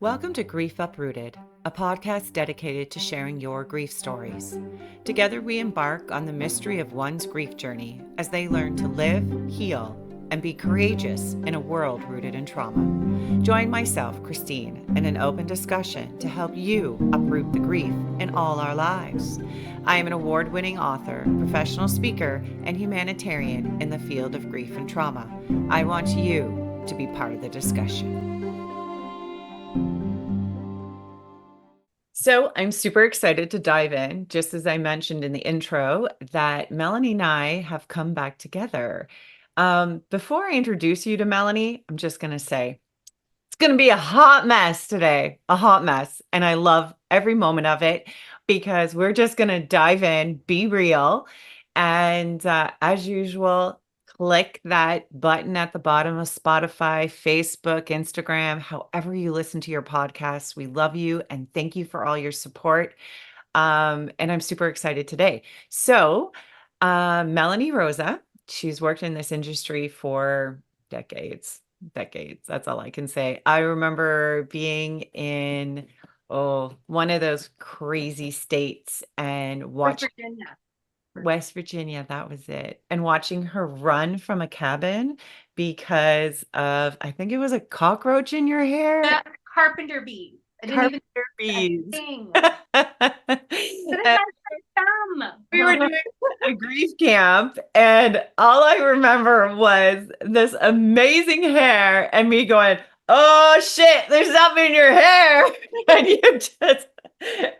Welcome to Grief Uprooted, a podcast dedicated to sharing your grief stories. Together, we embark on the mystery of one's grief journey as they learn to live, heal, and be courageous in a world rooted in trauma. Join myself, Christine, in an open discussion to help you uproot the grief in all our lives. I am an award winning author, professional speaker, and humanitarian in the field of grief and trauma. I want you to be part of the discussion. So I'm super excited to dive in, just as I mentioned in the intro, that Melanie and I have come back together. Before I introduce you to Melanie, I'm just going to say it's going to be a hot mess today, a hot mess. And I love every moment of it because we're just going to dive in, be real. And as usual, click that button at the bottom of Spotify, Facebook, Instagram, however you listen to your podcasts. We love you and thank you for all your support. And I'm super excited today. So, Melanie Rosa, she's worked in this industry for decades. Decades. That's all I can say. I remember being in one of those crazy states and watching Virginia. West Virginia, that was it. And watching her run from a cabin because of, I think it was a cockroach in your hair. Carpenter bees. I didn't even Carpenter a bees. thing. But it And has we were some. doing a grief camp, and all I remember was this amazing hair and me going, "Oh shit, there's something in your hair."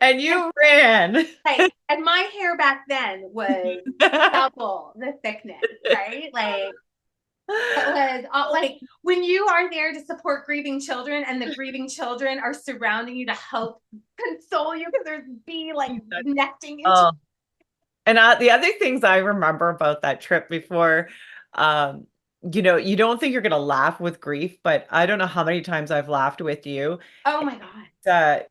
And you ran. And my hair back then was double the thickness, right? It was like when you are there to support grieving children and the grieving children are surrounding you to help console you because there's bee connecting you. Oh, and the other things I remember about that trip before, um, you don't think you're going to laugh with grief, but I don't know how many times I've laughed with you. Oh my God.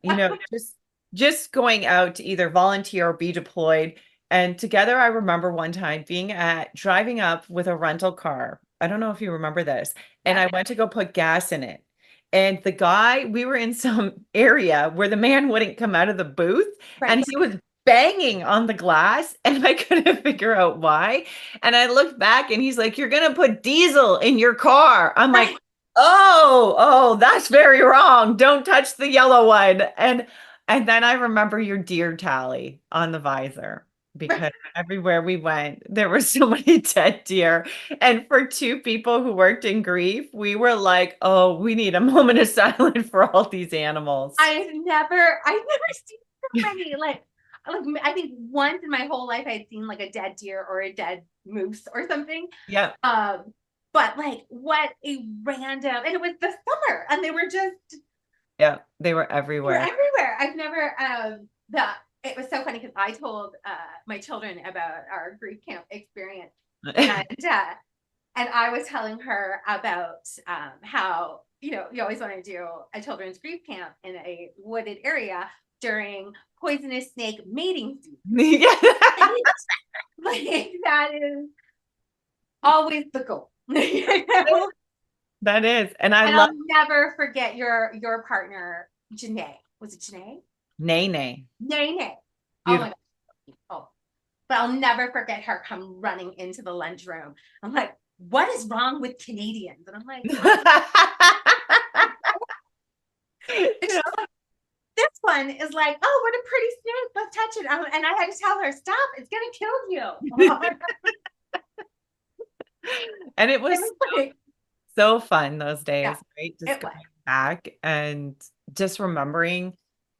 Just going out to either volunteer or be deployed. And together, I remember one time driving up with a rental car. I don't know if you remember this. And I went to go put gas in it. And we were in some area where the man wouldn't come out of the booth and he was banging on the glass and I couldn't figure out why. And I looked back and he's like, "You're going to put diesel in your car." I'm like, oh, that's very wrong. Don't touch the yellow one. And then I remember your deer tally on the visor because everywhere we went, there were so many dead deer. And for two people who worked in grief, we were like, "Oh, we need a moment of silence for all these animals." I've never seen so many I think once in my whole life I'd seen like a dead deer or a dead moose or something. Yeah. But what a random, and it was the summer and they were everywhere. I've never it was so funny because I told my children about our grief camp experience and I was telling her about how you always want to do a children's grief camp in a wooded area during poisonous snake mating season. Yeah. That is always the goal. That is. And I'll never forget your partner, Janae. Was it Janae? Nene. Nay. Oh my God. Oh, but I'll never forget her come running into the lunchroom. I'm like, "What is wrong with Canadians?" And I'm like, "This one is like, oh, what a pretty snake. Let's touch it." And I had to tell her, "Stop, it's gonna kill you." And it was so fun those days, right? Just going back and just remembering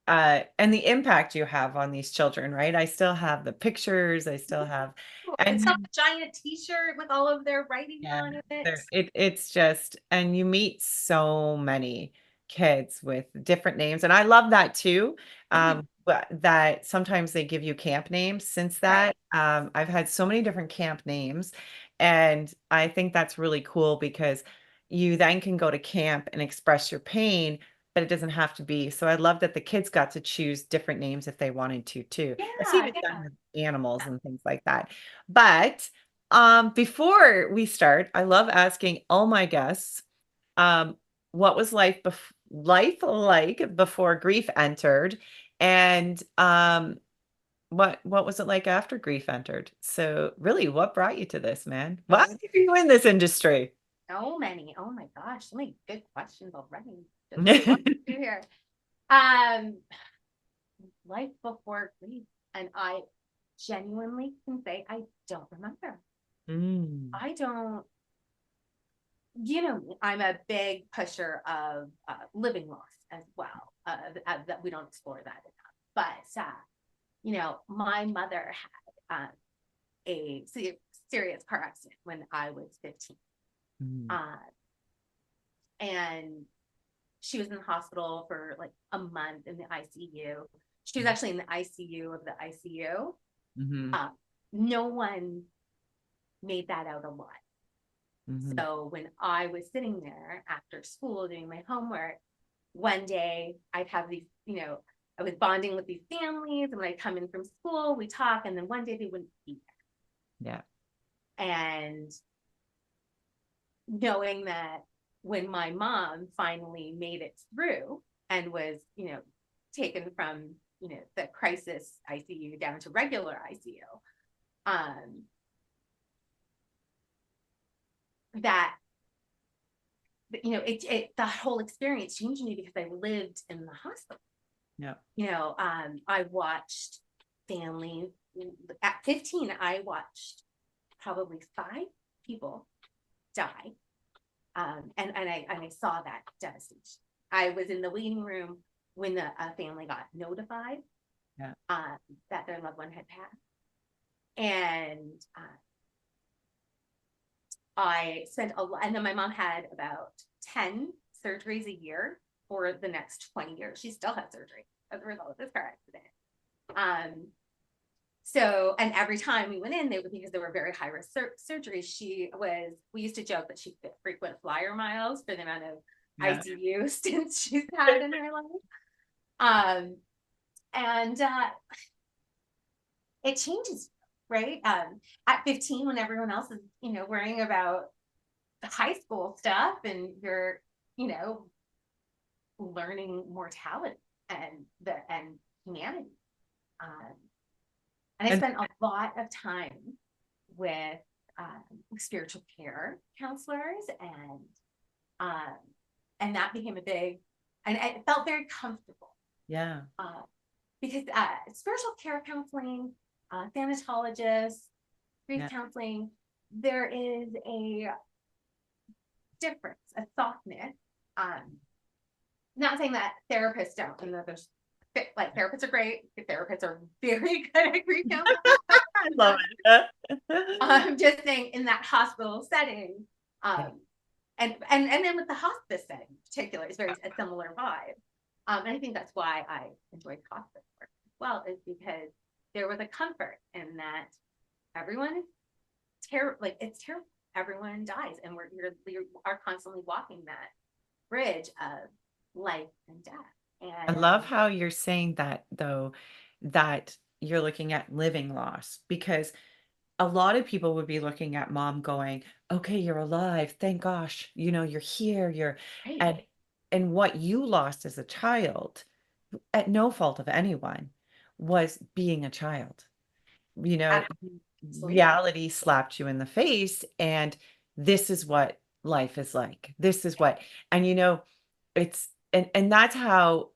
and the impact you have on these children, right? I still have the pictures, I still have and a giant t-shirt with all of their writing on it. It's just, and you meet so many kids with different names. And I love that too. That sometimes they give you camp names since that. I've had so many different camp names. And I think that's really cool because you then can go to camp and express your pain, but it doesn't have to be. So I love that the kids got to choose different names if they wanted to too. I've seen it done with animals and things like that. But before we start, I love asking all my guests, what was life life like before grief entered? And what was it like after grief entered? So really, what brought you to this, man? Why are you in this industry? So many. Oh my gosh, so many good questions already. Just walking through here. Um, life before grief, and I genuinely can say I don't remember. Mm, I don't. You know, I'm a big pusher of living loss as well. That we don't explore that enough. But you know, my mother had a serious car accident when I was 15. mm, Uh, and she was in the hospital for like a month in the ICU. She was actually in the ICU of the ICU. mhm, Uh, no one made that out alive. mhm. So when I was sitting there after school doing my homework, one day I'd have these, you know, I was bonding with these families, and when I'd come in from school, we talk, and then one day they wouldn't be Yeah. there. And knowing that when my mom finally made it through and was, you know, taken from, you know, the crisis ICU down to regular ICU, that you know, that whole experience changed me because I lived in the hospital. Yeah. You know, I watched family at 15. I watched probably 5 people die, and I saw that devastation. I was in the waiting room when the family got notified Yeah. that their loved one had passed, and I spent a lot. And then my mom had about 10 surgeries a year for the next 20 years. She still had surgery as a result of this car accident. So, and every time we went in, they were, because they were very high risk surgeries. We used to joke that she frequent flyer miles for the amount of Yeah. ICU stints she's had in her life. And it changes, right? At 15, when everyone else is, you know, worrying about the high school stuff, and you're, you know, learning mortality and humanity. Um, and I And spent a lot of time with spiritual care counselors, um, and that became a big, and it felt very comfortable yeah. uh, because spiritual care counseling, thanatologists, grief Yeah. counseling, there is a difference, a softness. Um, Not saying that therapists don't, and that there's like therapists are great. Therapists are very good at grief counseling. I love it. I'm just saying in that hospital setting, Yeah. and then with the hospice setting in particular, it's very a similar vibe. And I think that's why I enjoyed hospice work as well, is because there was a comfort in that everyone is terrible. Like, it's terrible. Everyone dies, and you are constantly walking that bridge of life and death. I And love how you're saying that, though, that you're looking at living loss, because a lot of people would be looking at mom going, okay, you're alive. Thank gosh. You know, you're here. right, And, and what you lost as a child, at no fault of anyone, was being a child. You know, absolutely. reality slapped you in the face, and this is what life is like. This is what, and and that's how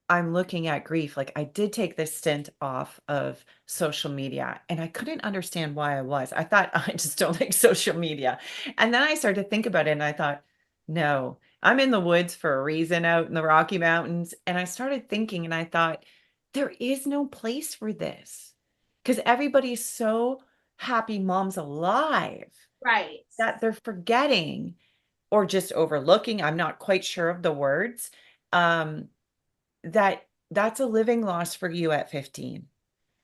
I'm looking at grief. Like, I did take this stint off of social media, and I couldn't understand why I was. I thought I just don't like social media. And then I started to think about it, and I thought, no, I'm in the woods for a reason, out in the Rocky Mountains. And I started thinking, and I thought, there is no place for this, because everybody's so happy mom's alive Right. that they're forgetting or just overlooking. I'm not quite sure of the words. Um, that's a living loss for you at 15.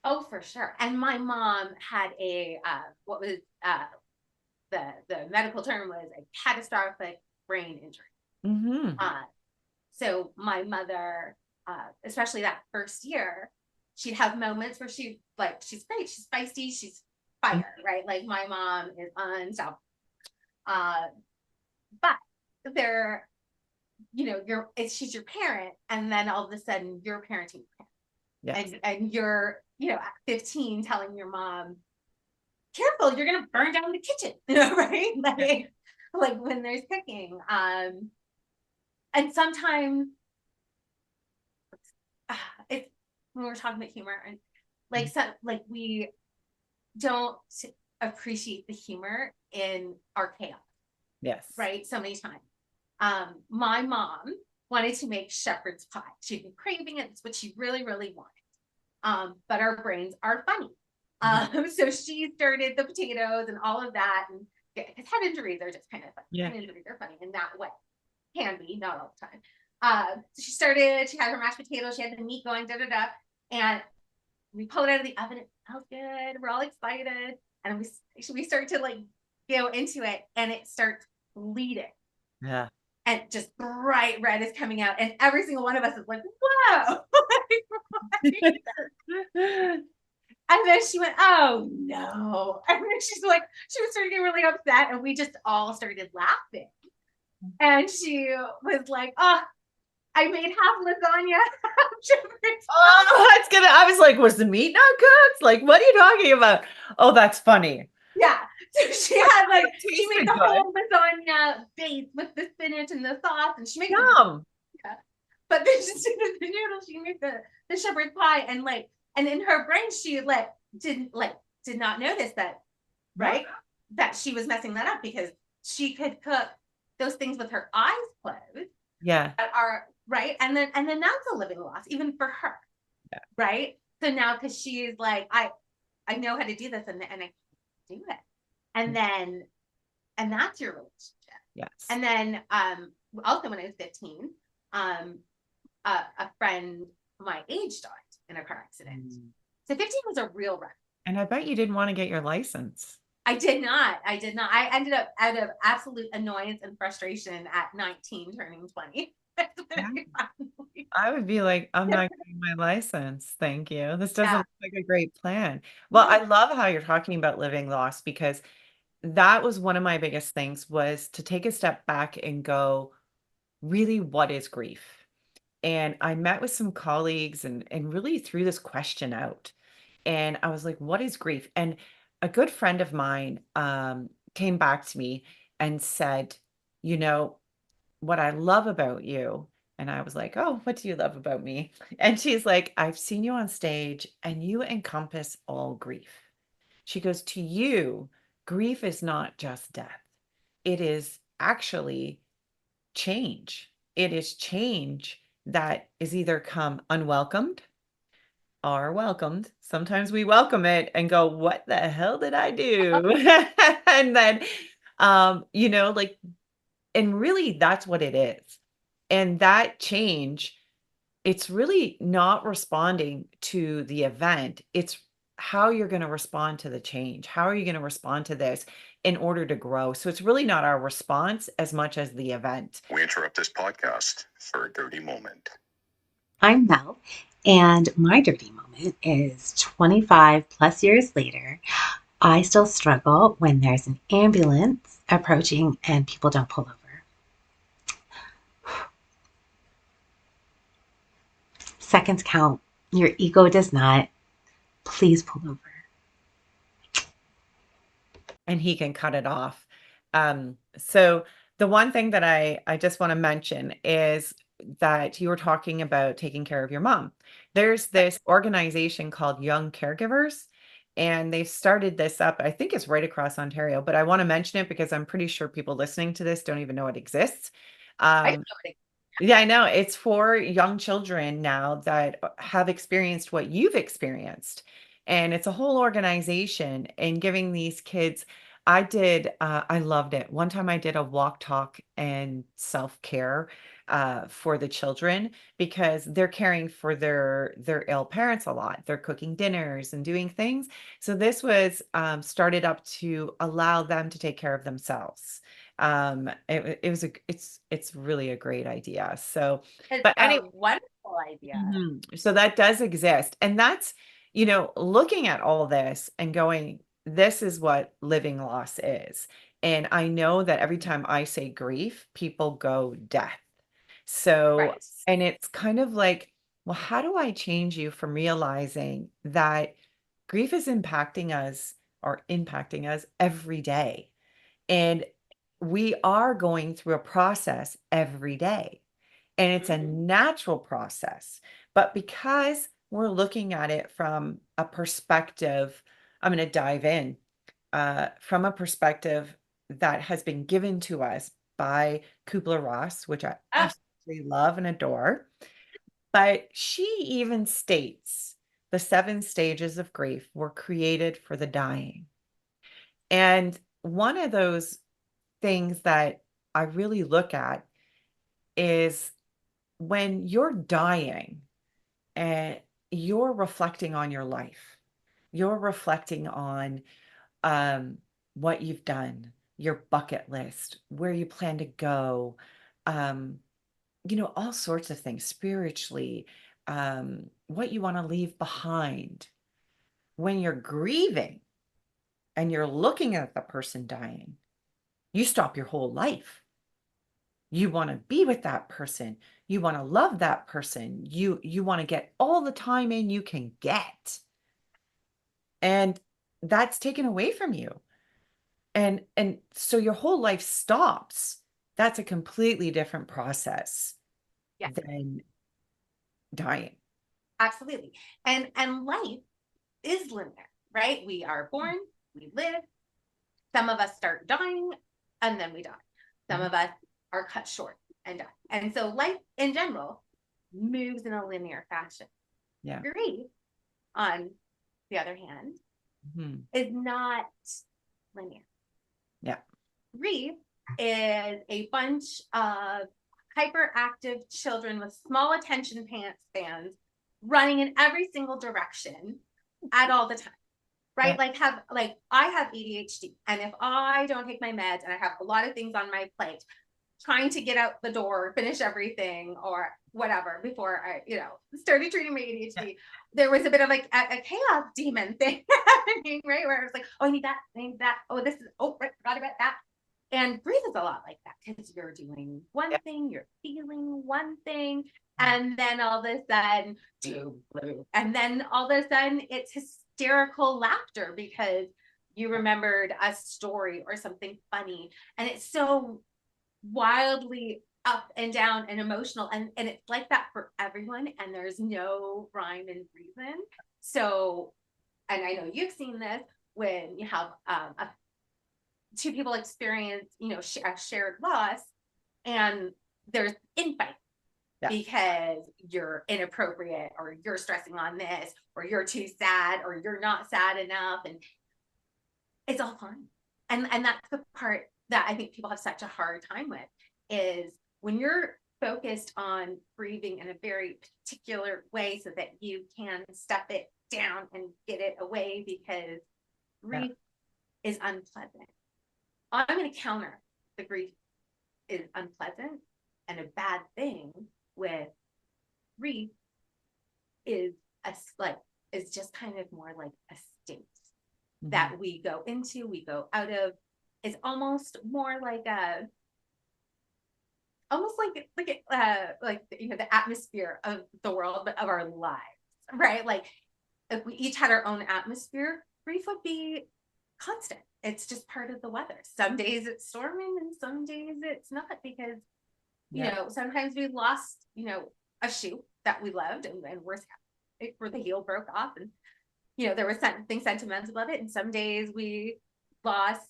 Oh, for sure. And my mom had a what was the medical term was a catastrophic brain injury. Mhm. Uh, so my mother, especially that first year, she'd have moments where she's great, she's feisty, she's fire, right? Like, my mom is unstoppable. Uh, but there she's your parent, and then all of a sudden you're parenting your parent. Yes. And you're, at 15 telling your mom, careful, you're gonna burn down the kitchen, right? Like when there's cooking. And sometimes it's when we're talking about humor, and like we don't appreciate the humor in our chaos, Yes. right? So many times. My mom wanted to make shepherd's pie. She'd been craving it. It's what she really, really wanted. But our brains are funny. So she started the potatoes and all of that. And because head injuries are just kind of funny. Yeah. Head injuries are funny in that way. Can be, not all the time. So she had her mashed potatoes, she had the meat going, and we pull it out of the oven. It smells good. We're all excited. And we start to like go into it, and it starts bleeding. Yeah. And just bright red is coming out. And every single one of us is like, whoa. And then she went, oh no. And then she was starting to get really upset, and we just all started laughing. And she was like, oh, I made half lasagna. Oh, I was like, was the meat not cooked? Like, what are you talking about? Oh, that's funny. Yeah. So she had she made the good. whole lasagna base with the spinach and the sauce, and she made Yum. yeah. But then she did the noodles, she made the shepherd's pie, and in her brain she did not notice that, right? That she was messing that up, because she could cook those things with her eyes closed. Yeah. That are right. And then that's a living loss, even for her. Yeah. Right. So now, because she's like, I know how to do this, and I can't do it. And then, and that's your relationship. Yes. And then also when I was 15, a friend my age died in a car accident. So 15 was a real wreck. And I bet you didn't want to get your license. I did not. I ended up out of absolute annoyance and frustration at 19 turning 20. I would be like, I'm not getting my license. Thank you. This doesn't Yeah. look like a great plan. Well, I love how you're talking about living loss, because that was one of my biggest things, was to take a step back and go, really, what is grief? And I met with some colleagues and really threw this question out. And I was like, what is grief? And a good friend of mine came back to me and said, you know, what I love about you. And I was like, oh, what do you love about me? And she's like, I've seen you on stage and you encompass all grief. She goes, to you, grief is not just death. It is actually change. It is change that is either come unwelcomed or welcomed. Sometimes we welcome it and go, what the hell did I do? And then, like, and really that's what it is. And that change, it's really not responding to the event. It's how you're going to respond to the change. How are you going to respond to this in order to grow? So it's really not our response as much as the event. We interrupt this podcast for a dirty moment. I'm Mel, and my dirty moment is 25 plus years later. I still struggle when there's an ambulance approaching and people don't pull over. Seconds count. Your ego does not. Please pull over. And he can cut it off. So the one thing that I just want to mention is that you were talking about taking care of your mom. There's this organization called Young Caregivers, and they've started this up. I think it's right across Ontario, but I want to mention it because I'm pretty sure people listening to this don't even know it exists. Yeah, I know. It's for young children now that have experienced what you've experienced. And it's a whole organization and giving these kids. I loved it. One time I did a walk, talk, and self-care for the children, because they're caring for their ill parents a lot. They're cooking dinners and doing things. So this was started up to allow them to take care of themselves. It's really a great idea. So, It's but a anyway, wonderful idea. so that does exist. And that's, looking at all this and going, this is what living loss is. And I know that every time I say grief, people go death. So, Right. and it's kind of like, well, how do I change you from realizing that grief is impacting us every day? And we are going through a process every day. And it's a Mhm. natural process. But because we're looking at it from a perspective, I'm going to dive in from a perspective that has been given to us by Kubler-Ross, which I Ah, absolutely love and adore. But she even states the 7 stages of grief were created for the dying. And one of those things that I really look at is when you're dying and you're reflecting on your life, you're reflecting on um, what you've done, your bucket list, where you plan to go, um, all sorts of things spiritually, what you want to leave behind. When you're grieving and you're looking at the person dying, you stop your whole life. You want to be with that person. You want to love that person. You want to get all the time in you can get. And that's taken away from you. And so your whole life stops. That's a completely different process yeah, than dying. absolutely. And life is linear, right? We are born, we live. Some of us start dying and then we die. Some Mhm. of us are cut short and die. And so life in general moves in a linear fashion. Yeah. Grief, on the other hand, Mhm. is not linear. Yeah. Grief is a bunch of hyperactive children with small attention spans running in every single direction at all the time. Right? Yeah. Like I have ADHD, and if I don't take my meds and I have a lot of things on my plate, trying to get out the door, finish everything, or whatever before I, started treating my Yeah. ADHD, there was a bit of like a chaos demon thing happening, right? Where I was like, oh, I need that, I need that. Oh, this is, oh, right, forgot about that. And grief is a lot like that because you're doing one Yeah. thing, you're feeling one thing, Mhm. and then all of a sudden, and then all of a sudden it's hysterical laughter because you remembered a story or something funny. And it's so wildly up and down and emotional. And it's like that for everyone. And there's no rhyme and reason. So, and I know you've seen this when you have two people experience, a shared loss, and there's infight Yeah. because you're inappropriate or you're stressing on this or you're too sad or you're not sad enough, and it's all fine. And that's the part that I think people have such a hard time with, is when you're focused on grieving in a very particular way so that you can step it down and get it away because Yeah. grief is unpleasant. I'm going to counter the grief is unpleasant, and a bad thing with grief is a like is just kind of more like a state Mhm. that we go into, we go out of. Is almost more like a almost like the atmosphere of the world, but of our lives, right? Like if we each had our own atmosphere, grief would be constant. It's just part of the weather. Some days it's storming and some days it's not, because Yeah. sometimes we lost, a shoe that we loved, and we're sad where the heel broke off, and there was something sentimental about it. And some days we lost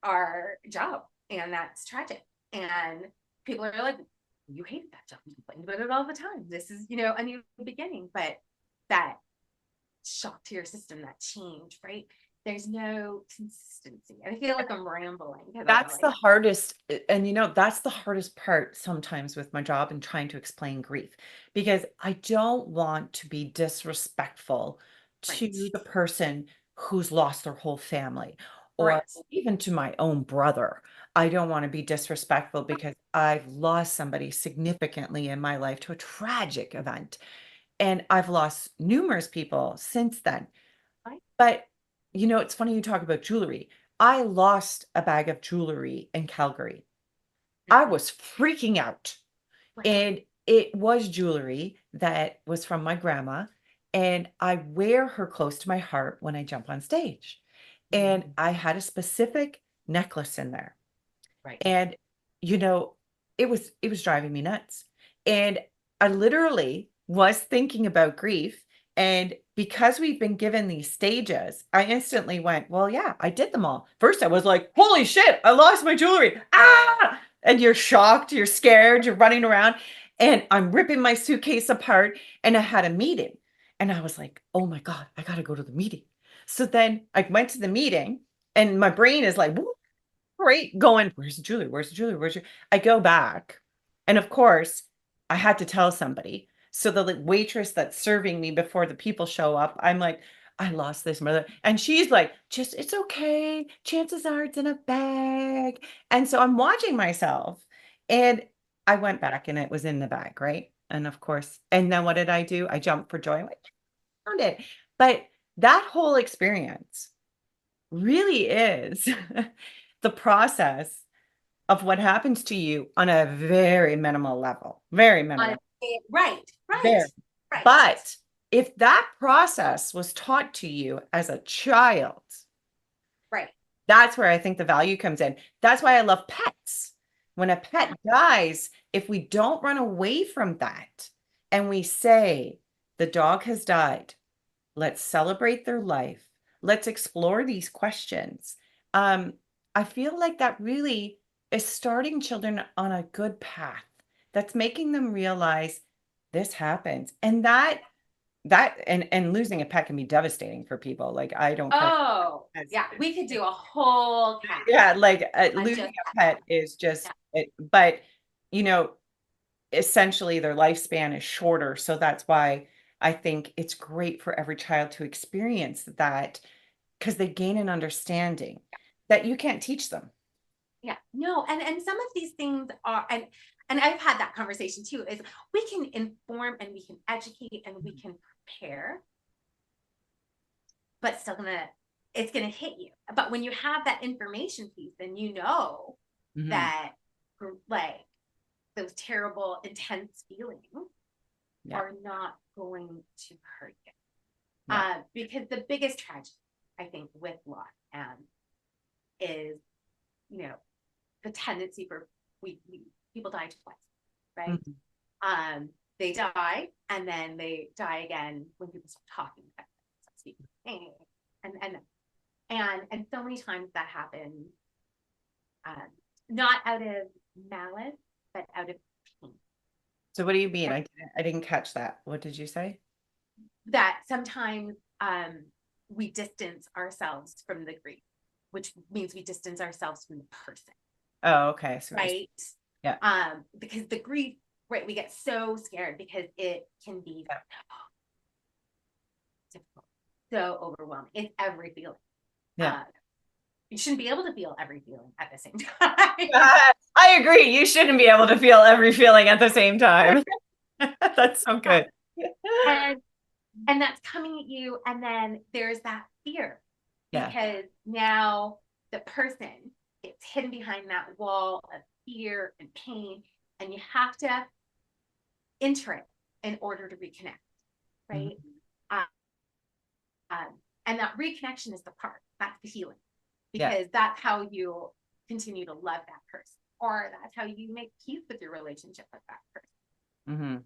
our job, and that's tragic. And people are like, you hated that job, you complained about it all the time. This is, a new beginning. But that shock to your system, that change, right? There's no consistency. And I feel like I'm rambling because I feel That's the like, hardest. And that's the hardest part sometimes with my job and trying to explain grief, because I don't want to be disrespectful right, to the person who's lost their whole family, or right, even to my own brother. I don't want to be disrespectful because I've lost somebody significantly in my life to a tragic event. And I've lost numerous people since then. right. But it's funny you talk about jewelry. I lost a bag of jewelry in Calgary. I Mhm. was freaking out. And it was jewelry that was from my grandma. And I wear her close to my heart when I jump on stage. And I had a specific necklace in there. Right. And, you know, it was driving me nuts. And I literally was thinking about grief. And because we've been given these stages, I instantly went, well, yeah, I did them all. First, I was like, holy shit, I lost my jewelry. Ah! And you're shocked, you're scared, you're running around. And I'm ripping my suitcase apart. And I had a meeting. And I was like, oh my God, I got to go to the meeting. So then I went to the meeting, and my brain is like, right, going, where's the jewelry? Where's the jewelry? I go back. And of course, I had to tell somebody. So the waitress that's serving me before the people show up, I'm like, I lost this mother. And she's like, just, it's okay. Chances are it's in a bag. And so I'm watching myself. And I went back and it was in the bag, right? And of course, and then what did I do? I jumped for joy. I went, found it. But that whole experience really is the process of what happens to you on a very minimal level, very minimal. Right, Very. right. But if that process was taught to you as a child, Right. that's where I think the value comes in. That's why I love pets. When a pet dies, if we don't run away from that and we say, the dog has died, let's celebrate their life, let's explore these questions. I feel like that really is starting children on a good path. That's making them realize this happens. And and losing a pet can be devastating for people. Like, I don't care. Oh, yeah. We could do a whole cast. Yeah, like on losing just a pet is just it, but you know, essentially their lifespan is shorter. So that's why I think it's great for every child to experience that, because they gain an understanding that you can't teach them. Yeah, no, and some of these things are, and I've had that conversation too, is we can inform and we can educate and we can prepare, but it's gonna hit you. But when you have that information piece, then you know that like those terrible, intense feelings are not going to hurt you. Because the biggest tragedy, I think, with loss is, you know, the tendency for people die twice, right? They die and then they die again when people stop talking about it, stop speaking, and so many times that happens, not out of malice, but out of pain. So what do you mean? I didn't catch that. What did you say? That sometimes we distance ourselves from the grief, which means we distance ourselves from the person. Oh, okay. So right. Yeah. Because the grief, right, we get so scared because it can be difficult, so overwhelming. It's every feeling. Yeah. You shouldn't be able to feel every feeling at the same time. I agree. You shouldn't be able to feel every feeling at the same time. That's so good. And that's coming at you, and then there's that fear, Yeah. because now the person gets hidden behind that wall of fear and pain, and you have to enter it in order to reconnect, right? And that reconnection is the part, that's the healing, because that's how you continue to love that person, or that's how you make peace with your relationship with that person.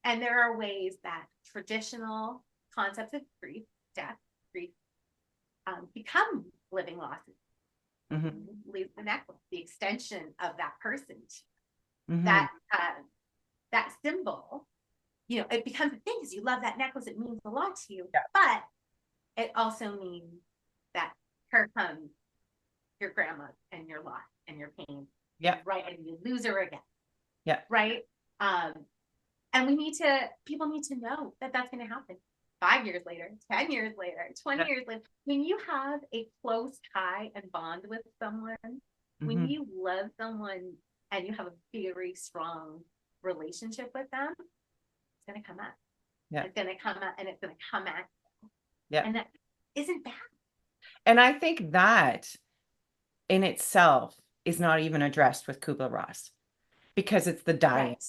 And there are ways that traditional concepts of grief, death, grief, become living losses. Leave the necklace, the extension of that person, that symbol, you know, it becomes a thing because you love that necklace. It means a lot to you, but it also means that here comes your grandma and your loss and your pain. Right. And you lose her again. Right. And people need to know that that's going to happen 5 years later, 10 years later, 20 years later. When you have a close tie and bond with someone, when you love someone and you have a very strong relationship with them, it's going to come out. It's going to come out, and it's going to come at you. And that isn't bad. And I think that in itself is not even addressed with Kubler-Ross, because it's the dying. Right.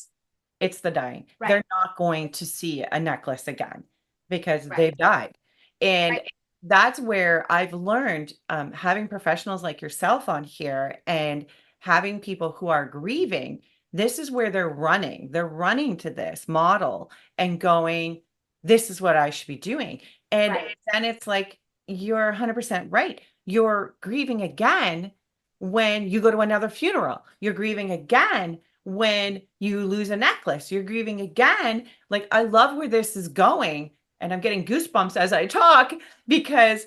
It's the dying. Right. They're not going to see a necklace again because Right. they've died. And Right. that's where I've learned, having professionals like yourself on here and having people who are grieving, this is where they're running. They're running to this model and going, this is what I should be doing. And Right. then it's like, you're 100% right. You're grieving again when you go to another funeral. You're grieving again when you lose a necklace. You're grieving again. Like, I love where this is going. And I'm getting goosebumps as I talk because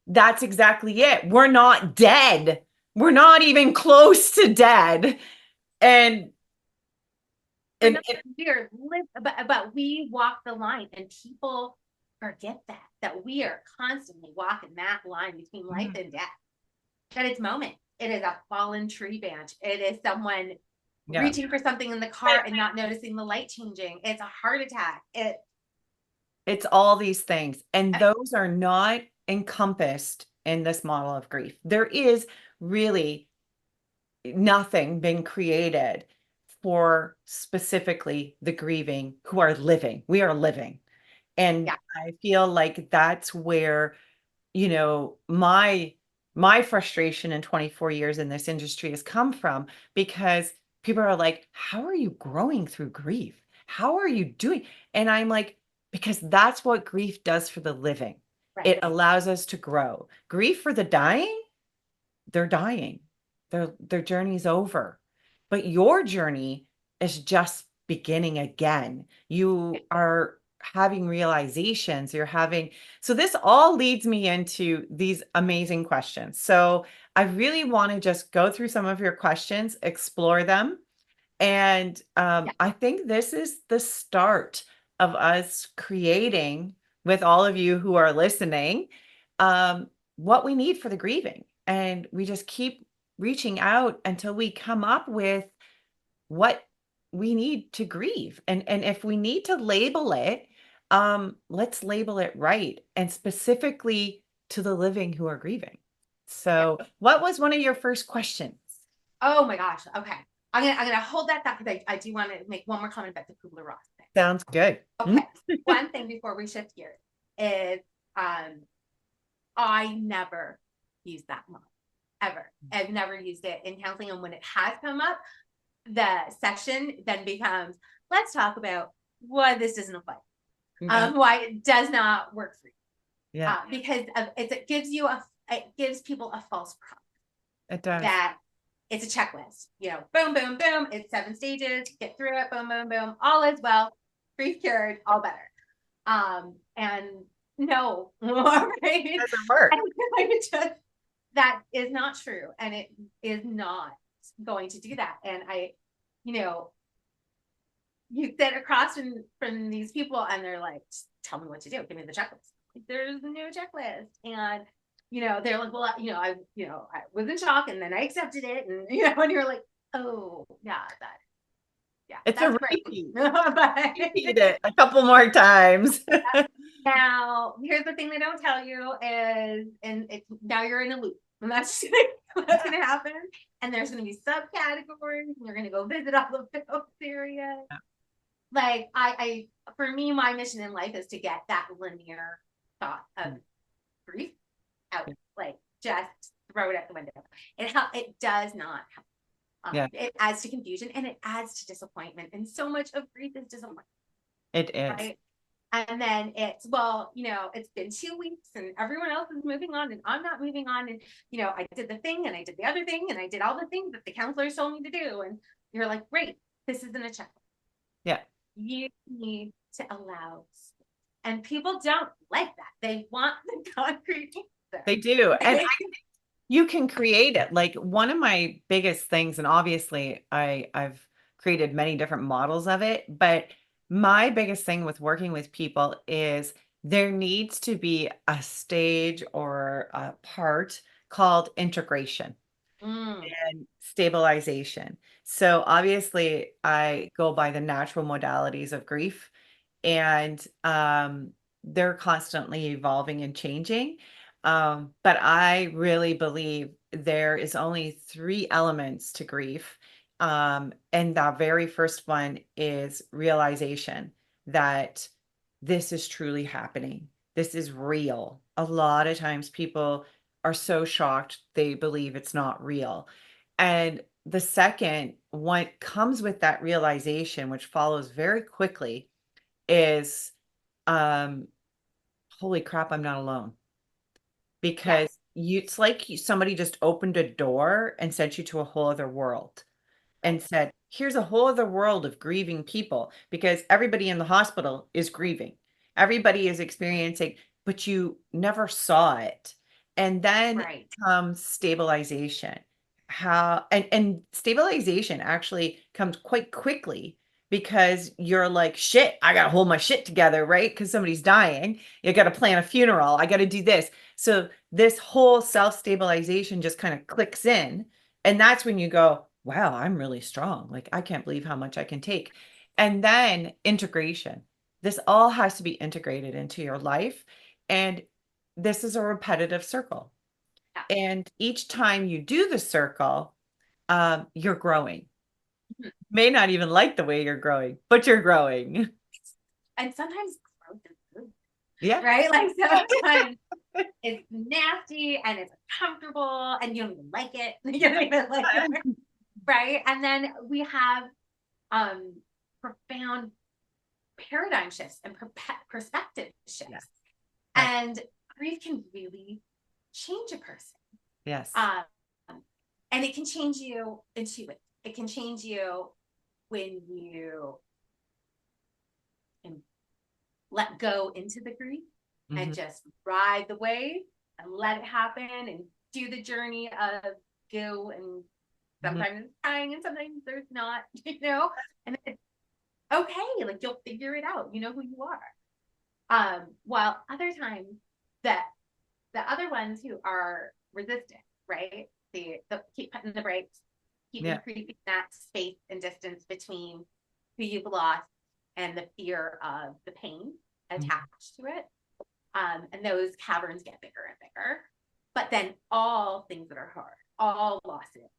that's exactly it. We're not dead. We're not even close to dead. And We're and not we're live, but we walk the line, and people forget that we are constantly walking that line between life and death. That it's moment. It is a fallen tree branch. It is someone yeah, reaching for something in the car and not noticing the light changing. It's a heart attack. it's all these things. And those are not encompassed in this model of grief. There is really nothing been created for specifically the grieving who are living. We are living. And Yeah. I feel like that's where, my frustration in 24 years in this industry has come from, because people are like, how are you growing through grief? How are you doing? And I'm like, because that's what grief does for the living. Right. It allows us to grow. Grief for the dying, they're dying. Their journey's over. But your journey is just beginning again. You are having realizations, so this all leads me into these amazing questions. So I really want to just go through some of your questions, explore them. And Yeah. I think this is the start of us creating, with all of you who are listening, what we need for the grieving. And we just keep reaching out until we come up with what we need to grieve. And if we need to label it, let's label it right, and specifically to the living who are grieving. So, what was one of your first questions? Oh my gosh. Okay. I'm gonna hold that thought because I do want to make one more comment about the Kubler-Ross thing. Sounds good. Okay. One thing before we shift gears is I never use that model ever. I've never used it in counseling, and when it has come up, the session then becomes, let's talk about why this doesn't apply. Why it does not work for you. Yeah, Because it gives people a false promise it does. that it's a checklist. Boom, boom, boom. It's 7 stages. Get through it. Boom, boom, boom. All is well. Grief cured. All better. And no, right? It doesn't work. That is not true, and it is not going to do that. And you sit across from these people, and they're like, just tell me what to do. Give me the checklist. There's no checklist, and they're like, well, I was in shock, and then I accepted it, and and you're like, oh yeah, It's that's a great. repeat. But Repeat it a couple more times. now, here's the thing they don't tell you is, now you're in a loop, and that's what's going to happen. And there's going to be subcategories, and you're going to go visit all of those areas. Yeah. Like for me, my mission in life is to get that linear thought of grief out, like just throw it out the window. It does not help. It adds to confusion, and it adds to disappointment, and so much of grief is disappointment. It is. Right? And then it's, well, it's been 2 weeks and everyone else is moving on and I'm not moving on. And, I did the thing and I did the other thing and I did all the things that the counselors told me to do. And you're like, great, this isn't a checklist. Yeah. You need to allow space. And people don't like that. They want the concrete answer. They do. And I think you can create it. Like, one of my biggest things, and obviously I've created many different models of it, but my biggest thing with working with people is there needs to be a stage or a part called integration and stabilization. So obviously I go by the natural modalities of grief, and they're constantly evolving and changing. But I really believe there is only 3 elements to grief. And the very first one is realization that this is truly happening. This is real. A lot of times people are so shocked they believe it's not real. And the second, what comes with that realization, which follows very quickly, is um, holy crap, I'm not alone. Because Yes. it's like somebody just opened a door and sent you to a whole other world and Right. said, here's a whole other world of grieving people because everybody in the hospital is grieving. Everybody is experiencing, but you never saw it. And then Right. comes stabilization. And stabilization actually comes quite quickly because you're like, shit, I gotta hold my shit together, right? Because somebody's dying. You gotta plan a funeral. I gotta do this. So this whole self-stabilization just kind of clicks in. And that's when you go, wow, I'm really strong. Like, I can't believe how much I can take. And then integration. This all has to be integrated into your life. And this is a repetitive circle. Yeah. And each time you do the circle, you're growing. Mhm. May not even like the way you're growing, but you're growing. And sometimes growth is good, Yeah. right? Like sometimes it's nasty and it's uncomfortable and you don't even like it. You don't even like it, right? And then we have profound paradigm shifts and perspective Yeah. shifts. And grief can really change a person. Yes. Um, and it can change you in two ways. It can change you when you let go into the grief and Mhm. just ride the wave and let it happen and do the journey of go, and Mhm. sometimes it's crying and sometimes there's not, and it's okay, like you'll figure it out, you know who you are. While other times that the other ones who are resistant, right? The keep putting the brakes, keep Yeah. increasing that space and distance between who you've lost and the fear of the pain Mhm. attached to it. And those caverns get bigger and bigger. But then all things that are hard, all losses,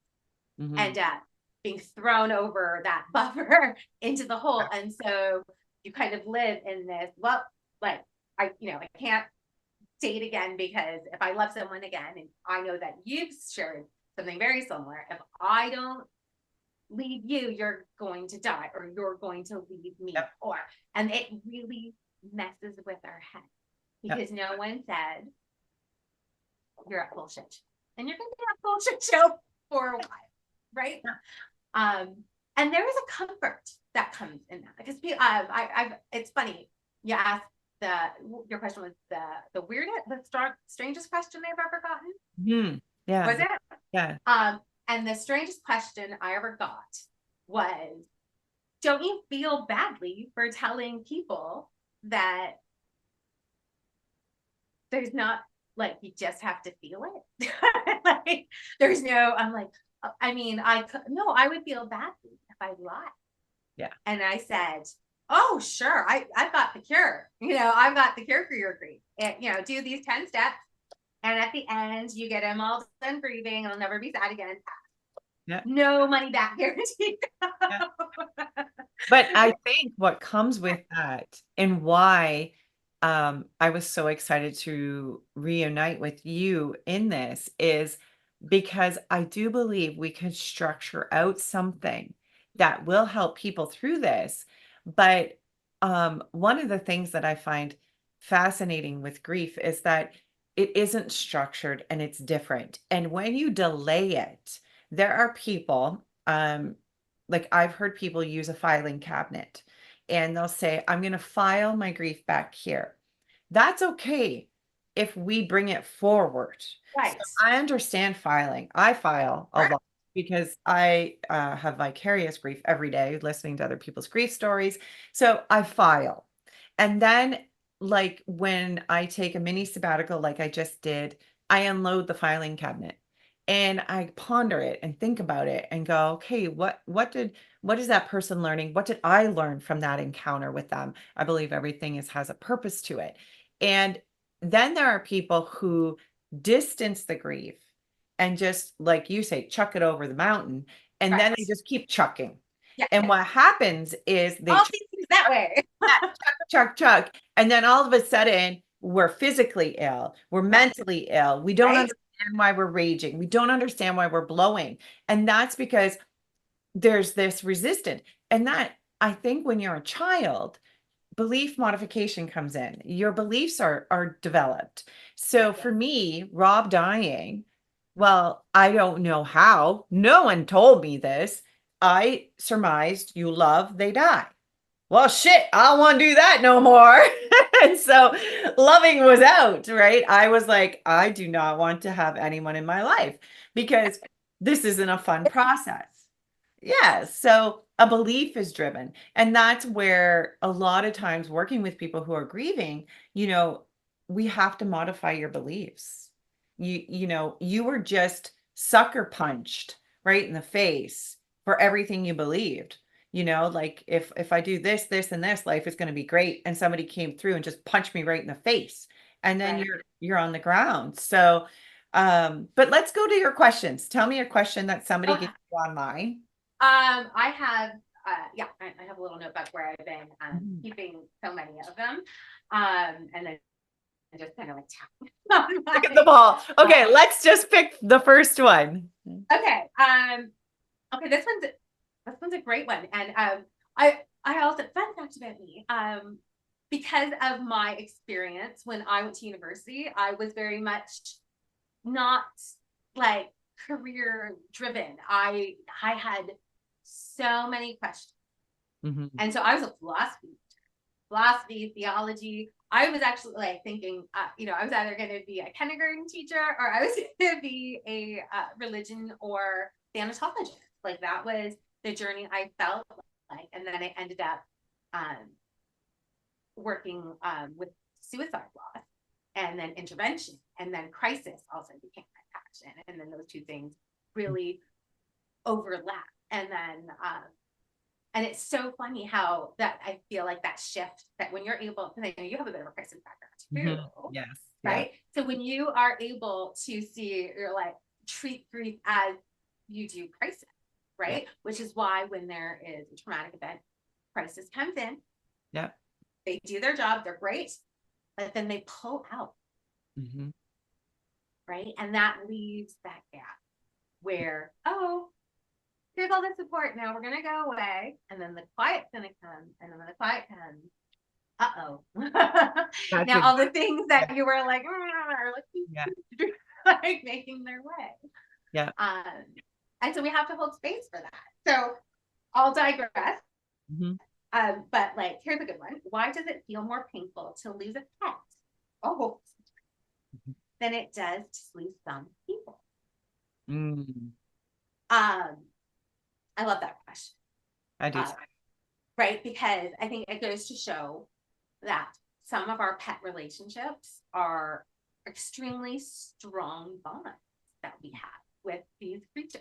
Mhm. end up being thrown over that buffer into the hole. And so you kind of live in this, well, like I can't date again because if I love someone again, and I know that you've shared something very similar, if I don't leave you, you're going to die or you're going to leave me. Yep. And it really messes with our head Yep. because no one said you're at bullshit and you're going to be at bullshit show for a while, right? And there is a comfort that comes in that because I've it's funny you asked the your question was the weirdest, the strangest question they've ever gotten. Mhm. Yeah. Was it? Yeah. And the strangest question I ever got was, don't you feel badly for telling people that there's not, like, you just have to feel it? Like, there's no, I'm like, I mean, no, I would feel badly if I lied. Yeah. And I said, oh, sure, I've got the cure. I've got the cure for your grief. And, do these 10 steps. And at the end, you get them all done grieving. It'll never be sad again. Yeah. No money back guarantee. Yeah. But I think what comes with that and why I was so excited to reunite with you in this is because I do believe we can structure out something that will help people through this. But one of the things that I find fascinating with grief is that it isn't structured and it's different. And when you delay it, there are people, like I've heard people use a filing cabinet and they'll say, I'm going to file my grief back here. That's okay if we bring it forward. So Right. I understand filing. I file a Right. lot because I have vicarious grief every day, listening to other people's grief stories. So I file. And then, like, when I take a mini sabbatical, like I just did, I unload the filing cabinet and I ponder it and think about it and go, okay, what is that person learning? What did I learn from that encounter with them? I believe everything has a purpose to it. And then there are people who distance the grief and just, like you say, chuck it over the mountain and then they Right. just keep chucking. Yeah. And what happens is they All these things that way. chuck. And then all of a sudden, we're physically ill, we're Yeah. mentally ill. We don't Right. understand why we're raging. We don't understand why we're blowing. And that's because there's this resistance. And that, I think, when you're a child, belief modification comes in. Your beliefs are developed. So for me, Rob dying, well, I don't know how. No one told me this. I surmised you love, they die. Well, shit, I don't want to do that no more. And so loving was out, right? I was like, I do not want to have anyone in my life because this isn't a fun process. Yeah. So a belief is driven. And that's where a lot of times working with people who are grieving, we have to modify your beliefs. You were just sucker punched right in the face for everything you believed. Like if I do this, this, and this, life is going to be great. And somebody came through and just punched me right in the face. And then Right. you're on the ground. So but let's go to your questions. Tell me a question that somebody Okay. gave you online. I have, I have a little notebook where I've been keeping so many of them. And then just kind of like tapping Look at the ball. Okay, let's just pick the first one. Okay. Okay, this one's a great one. And I also, fun fact about me, because of my experience when I went to university, I was very much not like career driven. I had so many questions. Mhm. And so I was a philosophy, theology. I was actually like thinking, I was either going to be a kindergarten teacher or I was going to be a religion or thanatologist. Like that was the journey I felt like. And then I ended up working with suicide loss and then intervention and then crisis also became my passion. And then those two things really overlap. And then and it's so funny how that I feel like that shift that when you're able, because I know you have a bit of a crisis background too, Yes. right? So when you are able to see, you're like, treat grief as you do crisis, right? Yeah. Which is why when there is a traumatic event, crisis comes in, Yeah. they do their job, they're great, but then they pull out, Mhm. right? And that leaves that gap where, oh, here's all the support. Now we're gonna go away, and then the quiet's gonna come, and then when the quiet comes, uh-oh. That's Now a, all the things yeah. that you were like, are Yeah. like making their way. Yeah. And so we have to hold space for that. So I'll digress. Mhm. But like, here's a good one. Why does it feel more painful to lose a pet? Oh, than it does to lose some people? Mm. I love that question. I do. Right? Because I think it goes to show that some of our pet relationships are extremely strong bonds that we have with these creatures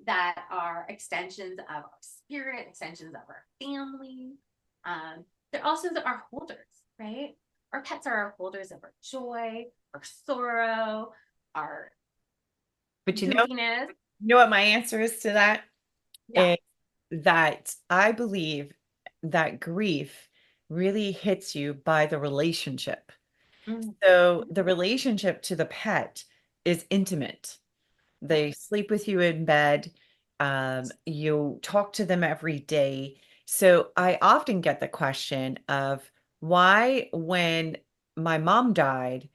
that are extensions of our spirit, extensions of our family. They're also our holders, right? Our pets are our holders of our joy, our sorrow, our But goofiness. you know what my answer is to that? Yeah. That I believe that grief really hits you by the relationship. Mm-hmm. So the relationship to the pet is intimate. They sleep with you in bed. You talk to them every day. So I often get the question of why, when my mom died,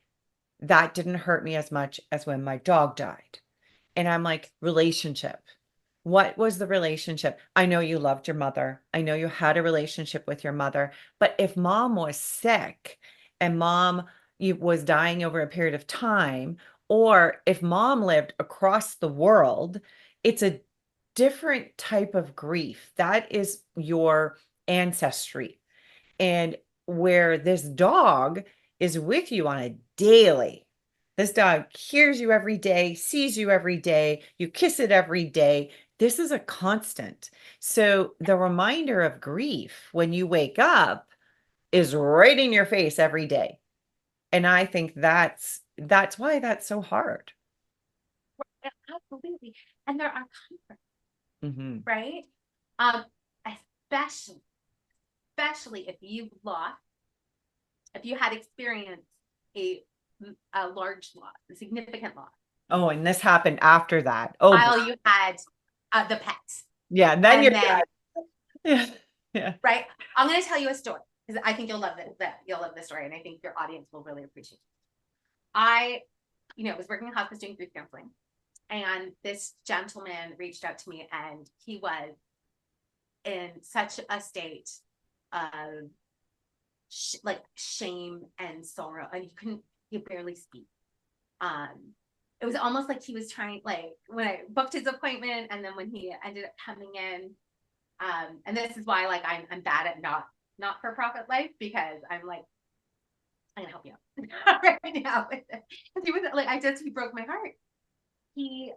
that didn't hurt me as much as when my dog died. And I'm like, relationship. What was the relationship? I know you loved your mother. I know you had a relationship with your mother. But if mom was sick and mom was dying over a period of time, or if mom lived across the world, it's a different type of grief. That is your ancestry. And where this dog is with you on a daily. This dog hears you every day, sees you every day, you kiss it every day. This is a constant. So the reminder of grief when you wake up is right in your face every day. And I think that's why that's so hard. absolutely. And there are comforts, Hmm. right? Especially, especially if if you had experienced a a large loss, a significant loss. Oh, and this happened after that. Oh, While you had the pets, yeah. Then and you're then yeah. Yeah. right, I'm going to tell you a story because I think you'll love it. That you'll love this story, and I think your audience will really appreciate it. I, was working in hospice doing grief counseling, and this gentleman reached out to me, and he was in such a state of like shame and sorrow, and he barely speak. It was almost like he was trying, like when I booked his appointment, and then when he ended up coming in, and this is why like I'm bad at not for profit life, because I'm like, I'm gonna help you out right now with it. Because he was like, he broke my heart. He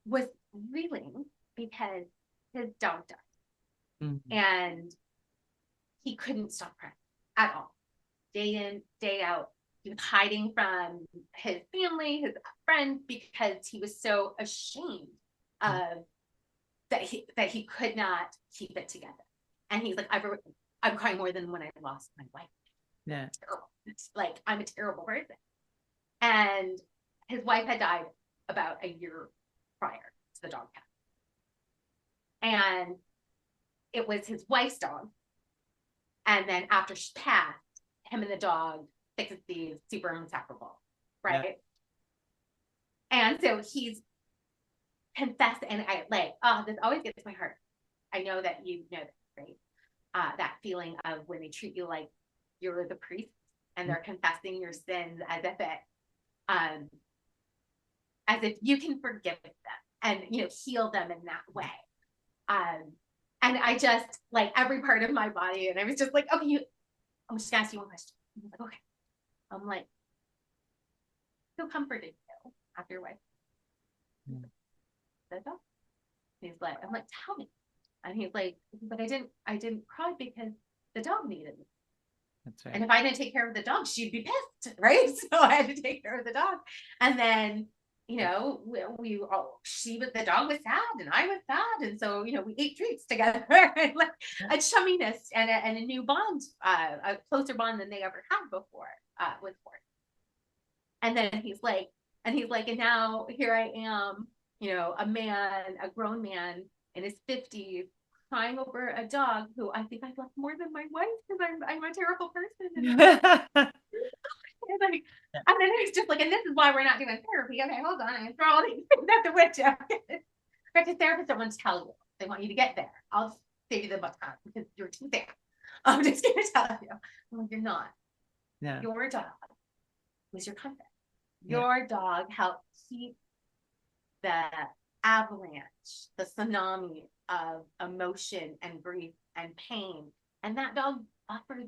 was reeling because his dog died, Mhm. and he couldn't stop crying at all, day in, day out. He was hiding from his family, his friends, because he was so ashamed of that he could not keep it together. And he's like, I'm crying more than when I lost my wife. Yeah. It's like, I'm a terrible person. And his wife had died about a year prior to the dog pass. And it was his wife's dog. And then after she passed, him and the dog, thick as thieves, super inseparable, right? Yeah. And so he's confessed, and I like, oh, this always gets my heart. I know that you know this, right? That feeling of when they treat you like you're the priest and they're confessing your sins um, as if you can forgive them and heal them in that way. And I just like every part of my body, and I was just like, okay, I'm just gonna ask you one question. I'm like, okay. I'm like, who comforted you after your wife? Mm. He's like, I'm like, tell me. And he's like, I didn't cry because the dog needed me. That's right. And if I didn't take care of the dog, she'd be pissed, right? So I had to take care of the dog. And then, the dog was sad and I was sad. And so, we ate treats together and like a chumminess and a new bond, a closer bond than they ever had before with Ford. And then and now here I am, a grown man in his 50s, crying over a dog who I think I've loved more than my wife because I'm a terrible person. And like, and then it's just like, and this is why we're not doing therapy. Okay, hold on, I'm gonna throw all these things at the window. Because therapists don't want to tell you. They want you to get there. I'll save you the butt time because you're too there. I'm just gonna tell you. I'm like, you're not. Yeah. Your dog was your comfort. Your dog helped keep the avalanche, the tsunami of emotion and grief and pain. And that dog buffered you.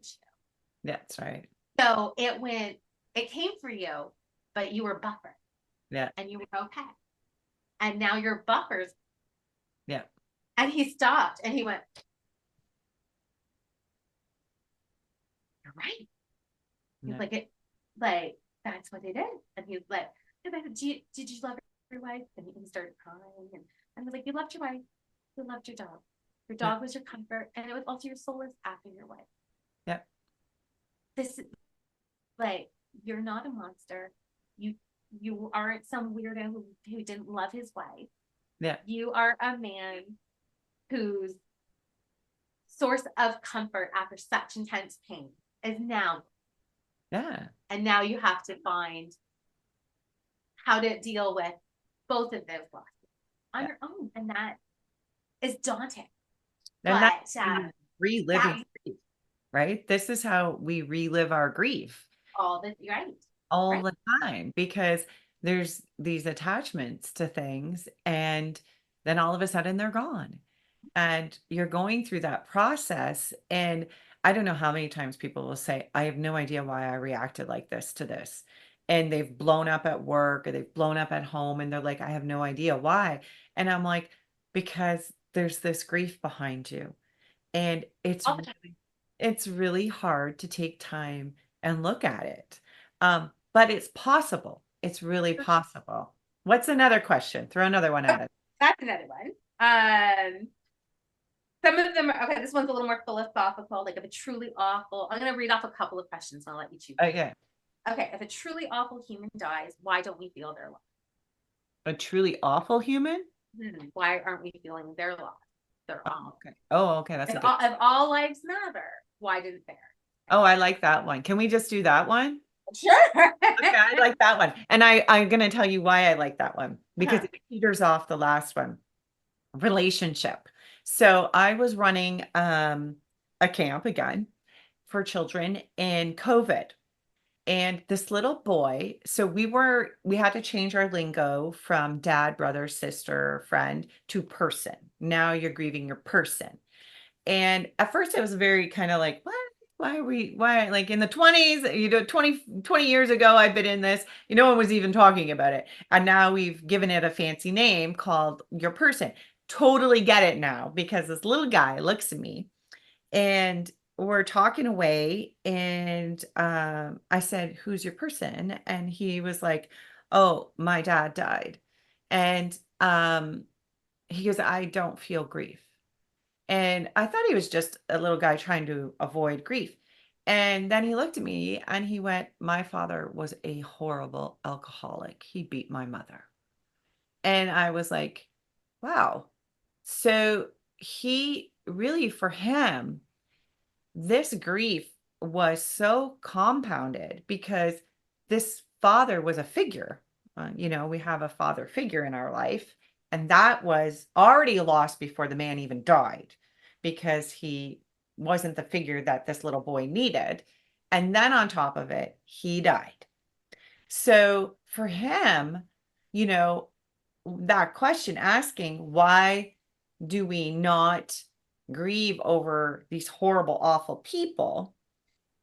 That's right. So it came for you, but you were buffered. Yeah. And you were okay. And now your buffers. Yeah. And he stopped and he went, you're right. He's like, that's what they did. And he's like, did you love your wife? And he started crying. And I was like, you loved your wife. You loved your dog. Your dog was your comfort. And it was also your solace after your wife. Yep. This, like, you're not a monster. You aren't some weirdo who didn't love his wife. Yeah. You are a man whose source of comfort after such intense pain is now. Yeah. And now you have to find how to deal with both of those losses on your own. And that is daunting. And but that's reliving grief, right? This is how we relive our grief all the right. all the time, because there's these attachments to things, and then all of a sudden they're gone. And you're going through that process. And I don't know how many times people will say, I have no idea why I reacted like this to this. And they've blown up at work or they've blown up at home and they're like, I have no idea why. And I'm like, because there's this grief behind you. And it's really hard to take time and look at it. But it's possible. It's really possible. What's another question? Throw another one at us. That's another one. Some of them are, okay, this one's a little more philosophical, like if a truly awful, I'm going to read off a couple of questions and I'll let you choose. Okay. Okay, if a truly awful human dies, why don't we feel their loss? A truly awful human? Why aren't we feeling their loss? Their Oh, okay. Oh, okay. That's if, a good. if all lives matter, why didn't theirs? Oh, I like that one. Can we just do that one? Sure. Okay, I like that one. And I'm going to tell you why I like that one because it peters off the last one. Relationship. So I was running a camp again for children in COVID. And this little boy, so we had to change our lingo from dad, brother, sister, friend to person. Now you're grieving your person. And at first it was very kind of like, what? Why, like in the 20s, 20 years ago, I've been in this, no one was even talking about it. And now we've given it a fancy name called your person. Totally get it now because this little guy looks at me and we're talking away. And I said, who's your person? And he was like, oh, my dad died. And he goes, I don't feel grief. And I thought he was just a little guy trying to avoid grief. And then he looked at me and he went, my father was a horrible alcoholic. He beat my mother. And I was like, wow. So he really, for him, this grief was so compounded because this father was a figure. We have a father figure in our life, and that was already lost before the man even died because he wasn't the figure that this little boy needed. And then on top of it, he died. So for him, that question asking, why do we not grieve over these horrible, awful people?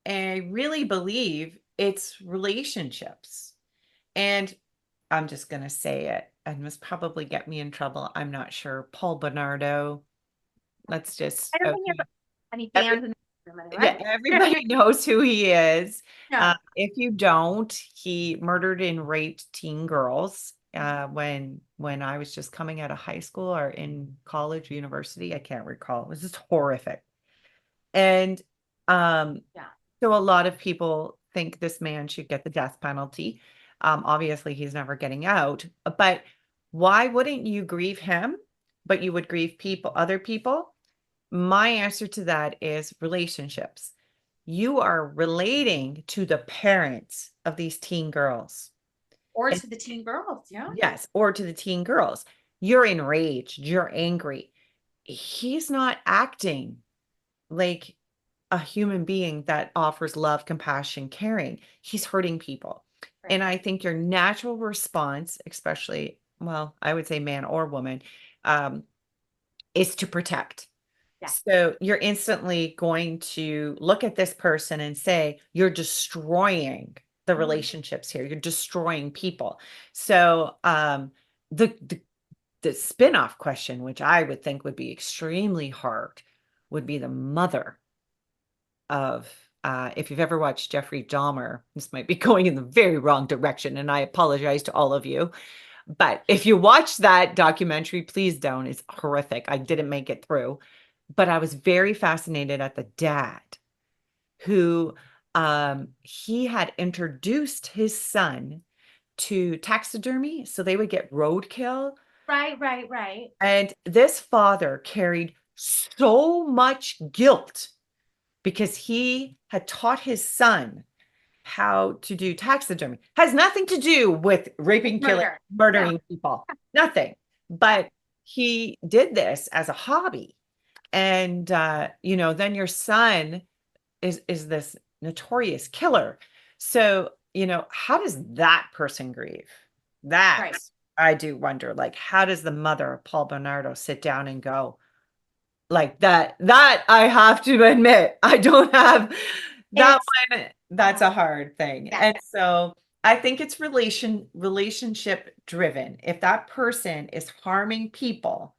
And I really believe it's relationships. And I'm just going to say it and this probably get me in trouble. I'm not sure. Paul Bernardo. Let's just, I don't think you have any fans in the room anyway. yeah, everybody knows who he is. No. If you don't, he murdered and raped teen girls when I was just coming out of high school or in college, university. I can't recall. It was just horrific. And so a lot of people think this man should get the death penalty. Obviously, he's never getting out. But why wouldn't you grieve him, but you would grieve other people? My answer to that is relationships. You are relating to the parents of these teen girls. Or to the teen girls, yeah. Yes, or to the teen girls. You're enraged, you're angry. He's not acting like a human being that offers love, compassion, caring. He's hurting people. Right. And I think your natural response, especially, well, I would say man or woman, is to protect. Yeah. So you're instantly going to look at this person and say, you're destroying the relationships here. You're destroying people. So the spin-off question, which I would think would be extremely hard, would be the mother of, if you've ever watched Jeffrey Dahmer, this might be going in the very wrong direction, and I apologize to all of you. But if you watch that documentary, please don't. It's horrific. I didn't make it through. But I was very fascinated at the dad who he had introduced his son to taxidermy so they would get roadkill. Right. And this father carried so much guilt because he had taught his son how to do taxidermy. Has nothing to do with raping, killing, murdering people. Nothing. But he did this as a hobby. And then your son is this notorious killer. So, how does that person grieve? That I do wonder, like, how does the mother of Paul Bernardo sit down and go like that? That I have to admit, I don't have that one. That's a hard thing. Yeah. And so I think it's relationship driven. If that person is harming people,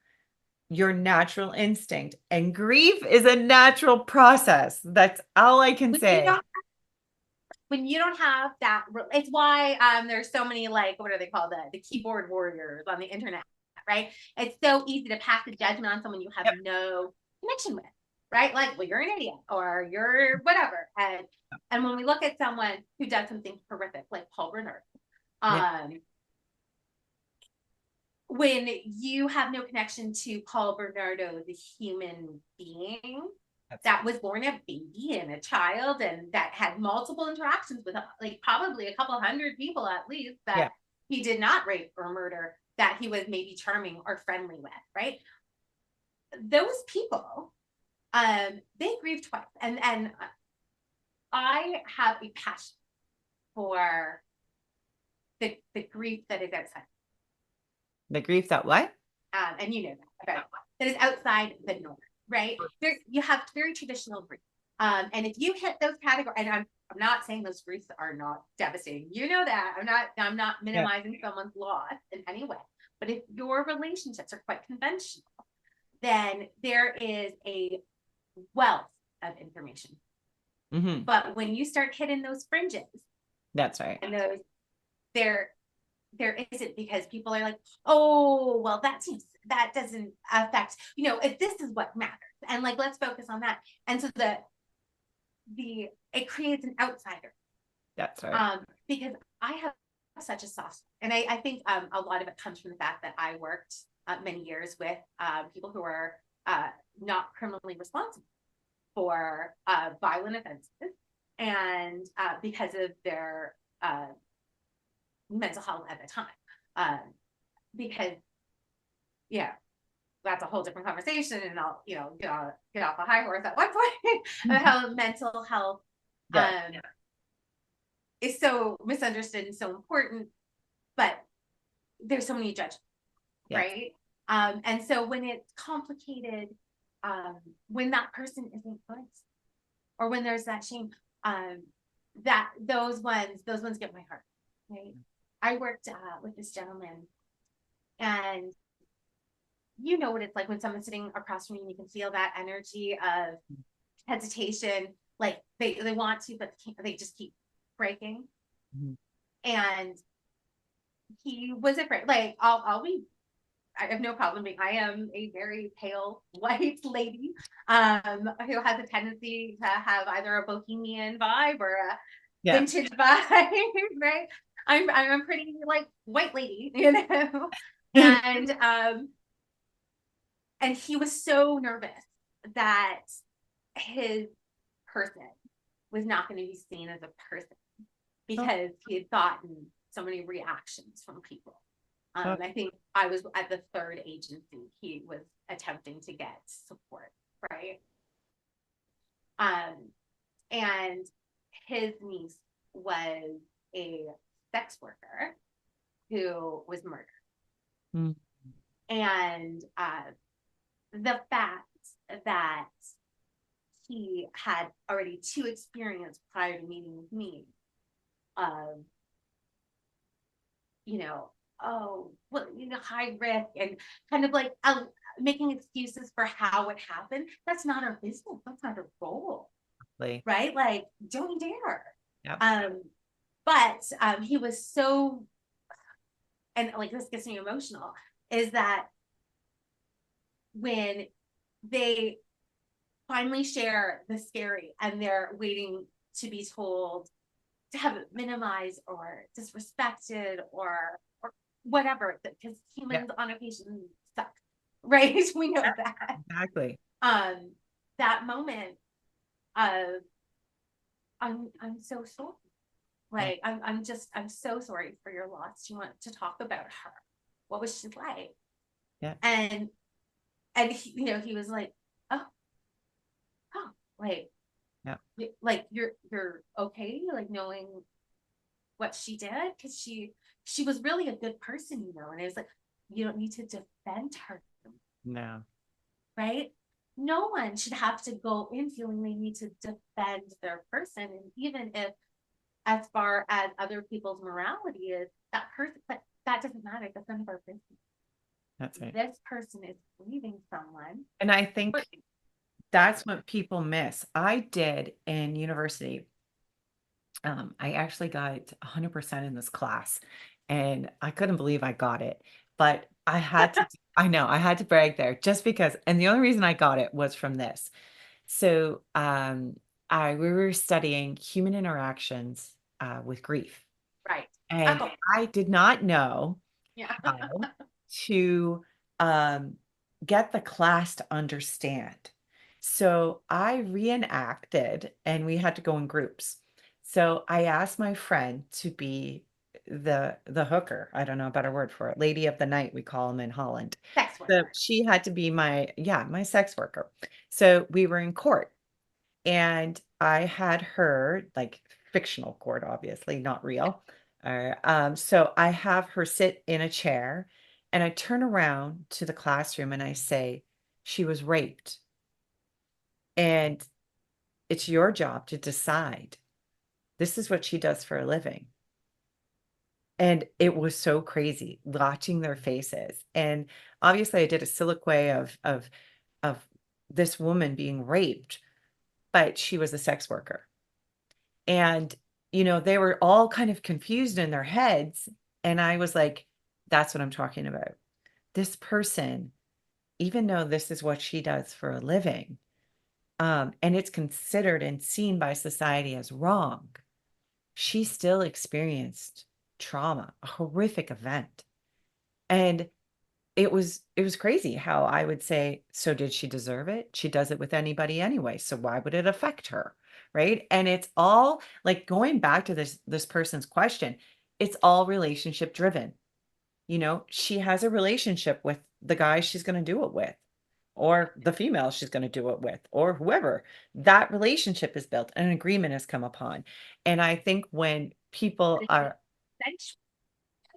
your natural instinct, and grief is a natural process. That's all I can say. when you don't have that, it's why there's so many, like, what are they called, the keyboard warriors on the internet, right? It's so easy to pass a judgment on someone you have Yep. no connection with, right? Like, well, you're an idiot or you're whatever. And when we look at someone who does something horrific, like Paul Bernard, when you have no connection to Paul Bernardo, the human being that was born a baby and a child, and that had multiple interactions with, like, probably a couple hundred people at least, that he did not rape or murder, that he was maybe charming or friendly with, right? Those people, they grieve twice. And I have a passion for the grief that is outside. The grief that what? And you know that is outside the norm, right? There, you have very traditional grief. And if you hit those categories, and I'm not saying those griefs are not devastating. You know that. I'm not minimizing someone's loss in any way. But if your relationships are quite conventional, then there is a wealth of information. But when you start hitting those fringes, that's right. And those there isn't, because people are like, oh, well, that doesn't affect, if this is what matters, and like, let's focus on that. And so it creates an outsider. That's right. Because I have such a soft spot, and I think a lot of it comes from the fact that I worked many years with people who are not criminally responsible for violent offenses, and because of their mental health at the time, because that's a whole different conversation, and I'll get off a high horse at one point of how mental health is so misunderstood and so important, but there's so many judgments, right? And so when it's complicated, when that person isn't good, or when there's that shame, that those ones get my heart, right? I worked with this gentleman, and you know what it's like when someone's sitting across from you and you can feel that energy of hesitation, like they want to, but they just keep breaking. And he was afraid. Like, I have no problem being, I am a very pale white lady who has a tendency to have either a bohemian vibe or a vintage vibe, right? I'm a pretty, like, white lady, and he was so nervous that his person was not going to be seen as a person, because he had gotten so many reactions from people. I think I was at the third agency he was attempting to get support, right? And his niece was a sex worker who was murdered. And the fact that he had already 2 experiences prior to meeting with me of, high risk, and kind of like making excuses for how it happened. That's not our business. That's not our role. Right? Like, don't dare. But he was so, and like, this gets me emotional, is that when they finally share the scary and they're waiting to be told to have it minimized or disrespected or whatever, because humans on occasion suck, right? We know that. Exactly. That moment of, I'm so sorry. Like, I'm so sorry for your loss. Do you want to talk about her? What was she like? And he, he was like, oh, like, like, you're okay, like, knowing what she did, because she was really a good person, and it was like, you don't need to defend her. No. Right? No one should have to go in feeling they need to defend their person. And even if, as far as other people's morality is, that person, but that doesn't matter. That's none of our business. That's right. This person is grieving someone. And I think that's what people miss. I did in university. I actually got 100% in this class, and I couldn't believe I got it. But I had to, I know, I had to brag there just because, and the only reason I got it was from this. So, we were studying human interactions with grief, Right. and Oh, I did not know yeah. how to um, get the class to understand. So I reenacted, and we had to go in groups. So I asked my friend to be the hooker. I don't know a better word for it. Lady of the night, we call them in Holland. Sex So worker. she had to be my sex worker. So we were in court, and I had her, like, fictional court, obviously, not real. So I have her sit in a chair, and I turn around to the classroom and I say, she was raped, and it's your job to decide. This is what she does for a living. And it was so crazy watching their faces. And obviously I did a soliloquy of this woman being raped, but she was a sex worker. And, they were all kind of confused in their heads. And I was like, that's what I'm talking about. This person, even though this is what she does for a living, and it's considered and seen by society as wrong, she still experienced trauma, a horrific event. And it was crazy how I would say, so did she deserve it? She does it with anybody anyway, so why would it affect her? Right? And it's all like going back to this person's question, it's all relationship driven. She has a relationship with the guy she's going to do it with, or the female she's going to do it with, or whoever. That relationship is built, an agreement has come upon. And I think when people are, Sensual.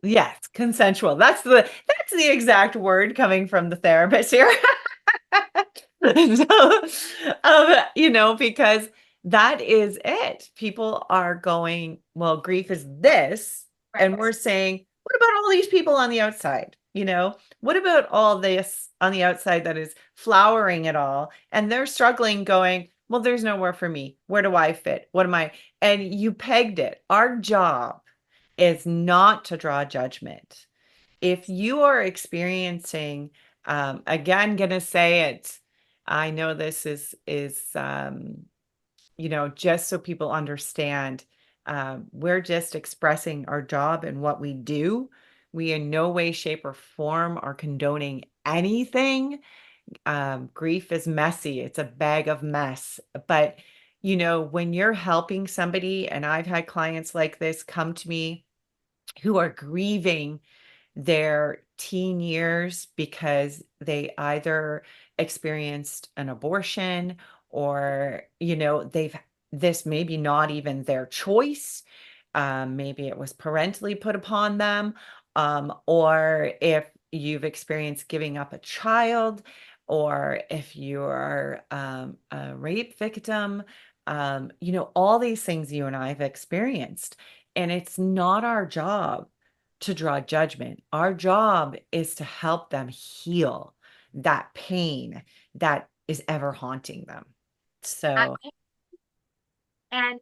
yes, consensual. That's the exact word coming from the therapist here. So, because that is it. People are going, well, grief is this, Right. and we're saying, what about all these people on the outside? What about all this on the outside that is flowering it all, and they're struggling, going, well, there's nowhere for me. Where do I fit? What am I? And you pegged it. Our job is not to draw judgment. If you are experiencing, again, gonna say it, I know this is just so people understand, we're just expressing our job and what we do. We in no way, shape, or form are condoning anything. Grief is messy. It's a bag of mess. But, when you're helping somebody, and I've had clients like this come to me who are grieving their teen years because they either experienced an abortion, or they've this maybe not even their choice. Maybe it was parentally put upon them, or if you've experienced giving up a child, or if you're a rape victim. All these things you and I have experienced, and it's not our job to draw judgment. Our job is to help them heal that pain that is ever haunting them. Uh, So, and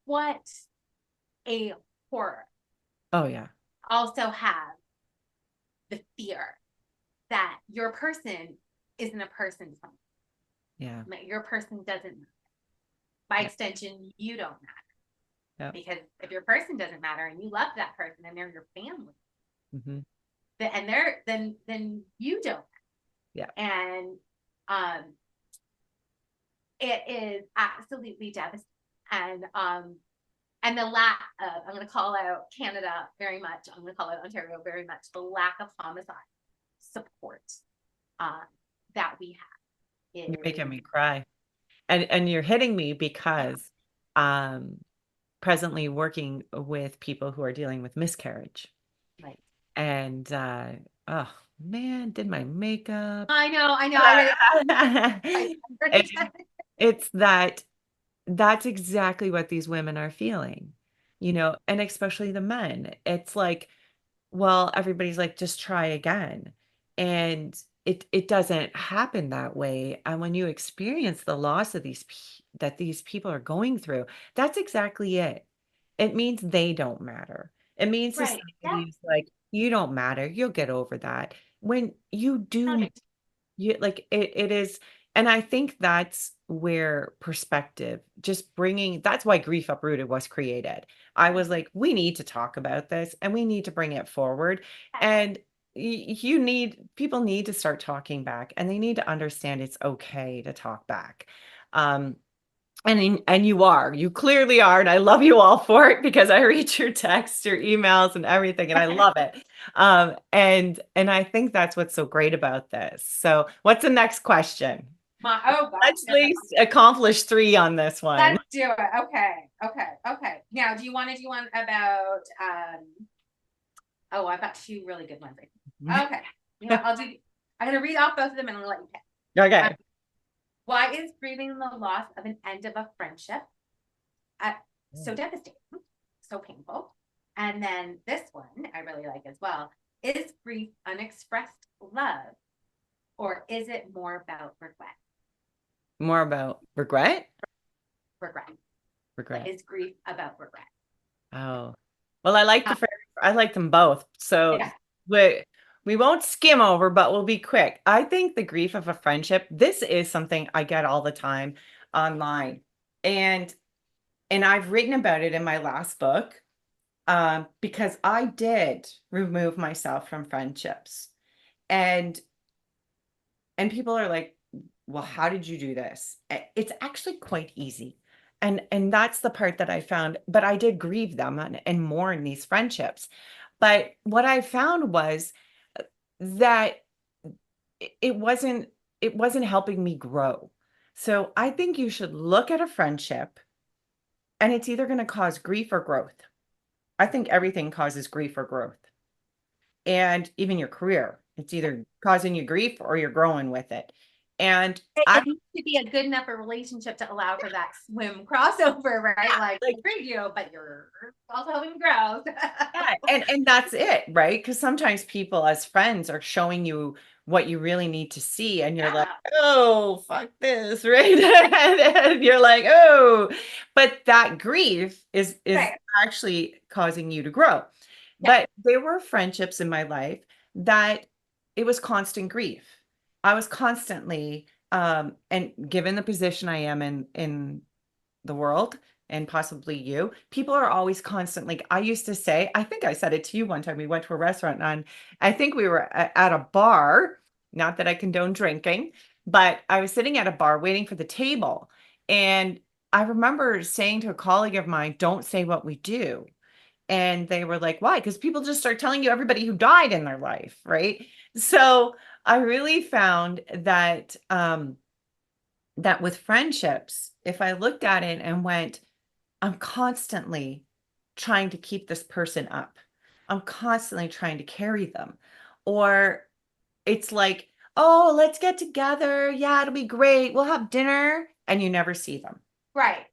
what a horror oh yeah, also have the fear that your person isn't a person to someone. yeah, Like, your person doesn't matter. By yeah, extension, you don't matter. yeah. Because if your person doesn't matter and you love that person and they're your family, Hmm. and they're then you don't. Yeah. And it is absolutely devastating. And the lack of, I'm going to call out Canada very much, I'm going to call out Ontario very much, the lack of homicide support that we have You're is, making me cry. And you're hitting me because um presently working with people who are dealing with miscarriage. like, And oh man, did my makeup. I know, I really, It's it's that's exactly what these women are feeling, and especially the men. It's like, well, everybody's like, just try again. And it doesn't happen that way. And when you experience the loss of that these people are going through, that's exactly it. It means they don't matter. It means Right. Yeah. society is like, you don't matter. You'll get over that. When you do, Right. you like it is, and I think that's where perspective, just bringing, that's why Grief Uprooted was created. I was like, we need to talk about this and we need to bring it forward. And you need, people need to start talking back and they need to understand it's okay to talk back. Um, and you clearly are, and I love you all for it because I read your texts, your emails, and everything, and I love it. And I think that's what's so great about this. So, what's the next question? Oh gosh. Let's at least accomplish 3 on this one. Let's do it. Okay. Okay. Now, do you want to do one about oh, I've got 2 really good ones. Okay. You know, I'm gonna read off both of them and I'll let you pick. Okay. Why is grieving the loss of an end of a friendship so devastating, so painful? And then this one I really like as well. Is grief unexpressed love, or is it more about regret? More about regret? Regret. Regret. Is grief about regret? Oh, well, I like them both. So Yeah. we we won't skim over, but we'll be quick. I think the grief of a friendship, this is something I get all the time online. And I've written about it in my last book, because I did remove myself from friendships. And people are like, well, how did you do this? It's actually quite easy. And that's the part that I found, but I did grieve them and mourn these friendships. But what I found was that it wasn't helping me grow. So I think you should look at a friendship and it's either going to cause grief or growth. I think everything causes grief or growth. And even your career, it's either causing you grief or you're growing with it. And it needs to be a good enough a relationship to allow for that swim crossover, right? Yeah, like you, but you're also helping grow. yeah, and that's it, right? Because sometimes people as friends are showing you what you really need to see, and you're like, oh, fuck this, right? And you're like, oh, but that grief is right. actually causing you to grow. Yeah. But there were friendships in my life that it was constant grief. I was constantly, and given the position I am in the world and possibly you, people are always constantly, I used to say, I think I said it to you one time, we went to a restaurant and I think we were at a bar, not that I condone drinking, but I was sitting at a bar waiting for the table. And I remember saying to a colleague of mine, don't say what we do. And they were like, why? Because people just start telling you everybody who died in their life, right? So I really found that that with friendships, if I looked at it and went, I'm constantly trying to keep this person up. I'm constantly trying to carry them. Or it's like, oh, let's get together. Yeah, it'll be great. We'll have dinner. And you never see them. Right.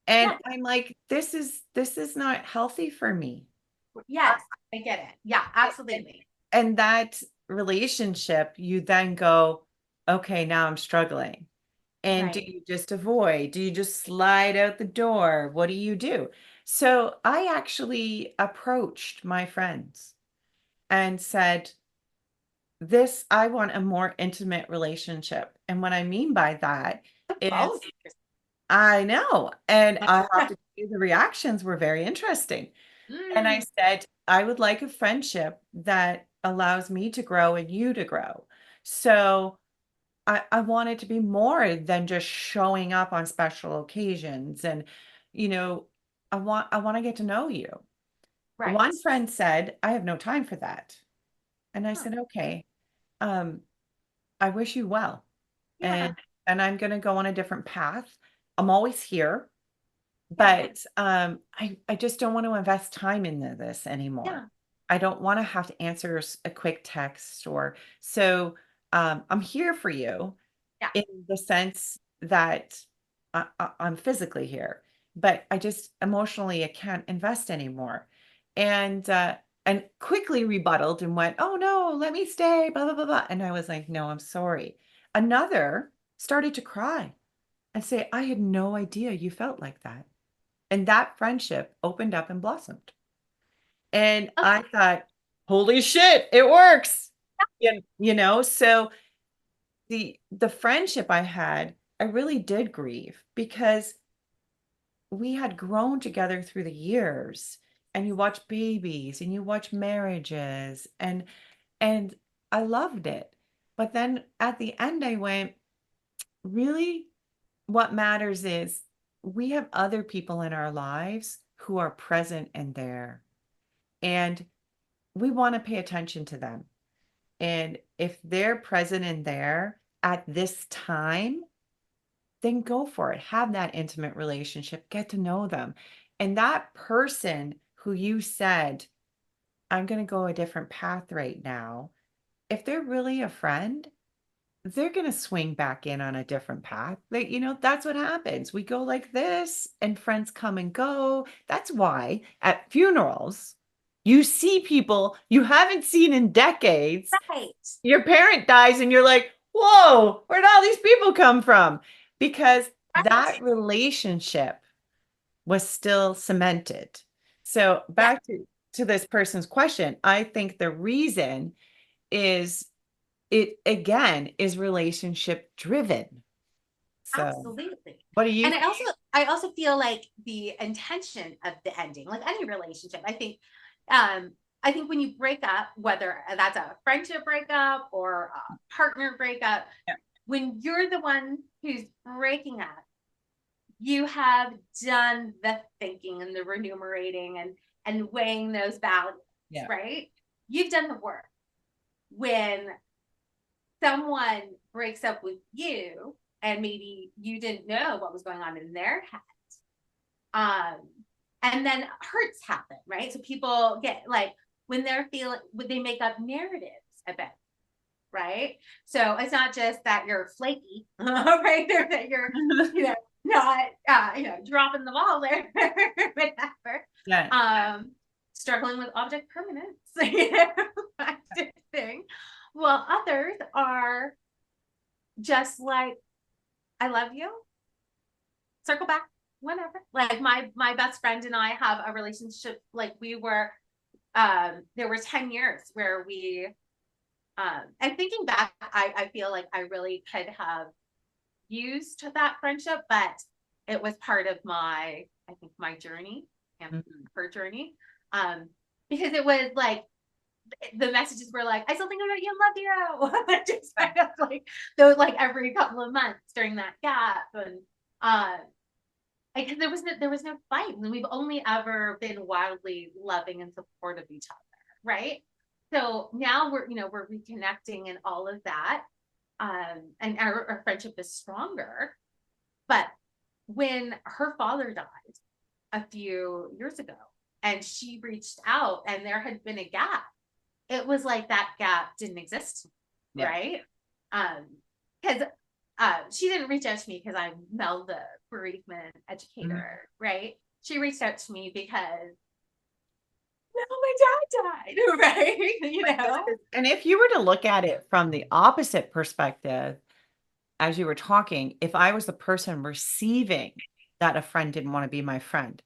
And Yeah. I'm like, this is not healthy for me. Yes, I get it. Yeah, absolutely. And that relationship, you then go, okay, now I'm struggling. And do Right. you just avoid? Do you just slide out the door? What do you do? So I actually approached my friends and said, this, I want a more intimate relationship. And what I mean by that is, Both. I know. And I have to say the reactions were very interesting. And I said, I would like a friendship that allows me to grow and you to grow. So I want it to be more than just showing up on special occasions. And, you know, I want to get to know you. Right. One friend said, I have no time for that. And I Huh. said, okay, um, I wish you well. Yeah. And I'm going to go on a different path. I'm always here, Yeah. but I just don't want to invest time into this anymore. Yeah. I don't want to have to answer a quick text or so. I'm here for you Yeah. in the sense that I'm physically here, but I just emotionally I can't invest anymore. And quickly rebutted and went, "Oh no, let me stay." Blah blah blah blah. And I was like, "No, I'm sorry." Another started to cry. and say, I had no idea you felt like that. And that friendship opened up and blossomed. And Oh, I thought, holy shit, it works. So the friendship I had, I really did grieve because we had grown together through the years, and you watch babies and you watch marriages, and I loved it. But then at the end I went, really, what matters is we have other people in our lives who are present and there, and we want to pay attention to them. And if they're present and there at this time, then go for it. Have that intimate relationship, get to know them. And that person who you said, I'm going to go a different path right now, if they're really a friend, they're going to swing back in on a different path. That's what happens. We go like this, and friends come and go. That's why at funerals, you see people you haven't seen in decades. right. Your parent dies, and you're like, whoa, where'd all these people come from? Because that Right. relationship was still cemented. So Yeah, back to this person's question, I think the reason is it again is relationship driven. So absolutely. what do you And think? I also feel like the intention of the ending, like any relationship, um, I think when you break up, whether that's a friendship breakup or a partner breakup, Yeah. when you're the one who's breaking up, you have done the thinking and the remunerating and weighing those values, Yeah. right? You've done the work. When someone breaks up with you and maybe you didn't know what was going on in their head, um and then hurts happen, right? So people get like, when they make up narratives about, right? So it's not just that you're flaky, right? Or that you're, you know, not, dropping the ball there, whatever. Yeah. Struggling with object permanence, you know, kind of thing. Well, others are just like, I love you, circle back whenever. Like my best friend and I have a relationship, like we were, there were 10 years where we, and thinking back, I feel like I really could have used that friendship, but it was part of I think my journey and Mhm. her journey. Um, because it was like, the messages were like, I still think about you and love you. Just kind of like those, like every couple of months during that gap. And because there was no fight. I mean, we've only ever been wildly loving and supportive of each other, right? So now we're reconnecting and all of that. And our friendship is stronger. But when her father died a few years ago and she reached out and there had been a gap, it was like that gap didn't exist, Yeah. right? Because she didn't reach out to me because I'm Mel, the bereavement educator, right? She reached out to me because, no, my dad died, right? And if you were to look at it from the opposite perspective, as you were talking, if I was the person receiving that a friend didn't want to be my friend,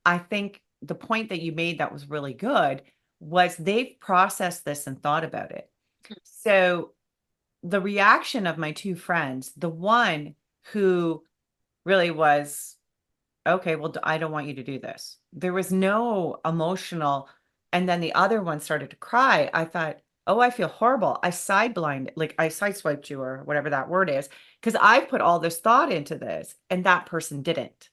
I think the point that you made that was really good was they've processed this and thought about it. So the reaction of my two friends, the one who really was, okay, well, I don't want you to do this. There was no emotional. And then the other one started to cry. I thought, oh, I feel horrible. I sideblind, like I sideswiped you or whatever that word is, because I put all this thought into this and that person didn't.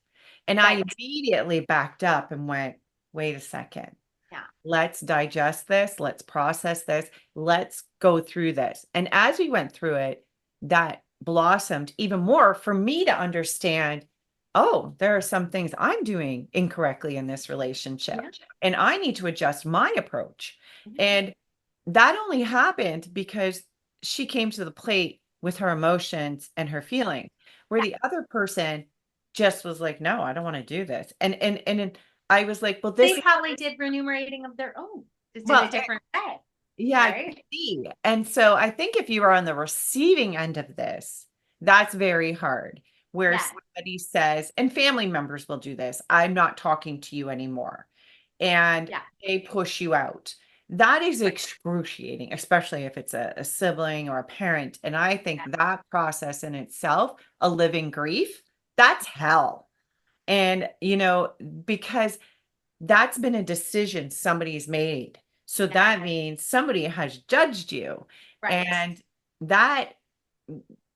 And I Right. immediately backed up and went, wait a second. Yeah. Let's digest this. Let's process this. Let's go through this. And as we went through it, that blossomed even more for me to understand, oh, there are some things I'm doing incorrectly in this relationship, Yeah. and I need to adjust my approach. Mhm. And that only happened because she came to the plate with her emotions and her feelings, where Yeah. the other person just was like, no, I don't want to do this. And I was like, well, this They is, probably did remunerating of their own, just in a well, different way, yeah, I could right? see. And so I think if you are on the receiving end of this, that's very hard. where Yes. somebody says, and family members will do this, I'm not talking to you anymore. And Yeah. they push you out. That is excruciating, especially if it's a sibling or a parent. And I think that process in itself, a living grief, that's hell. And, because that's been a decision somebody's made. So that means somebody has judged you. Right. And that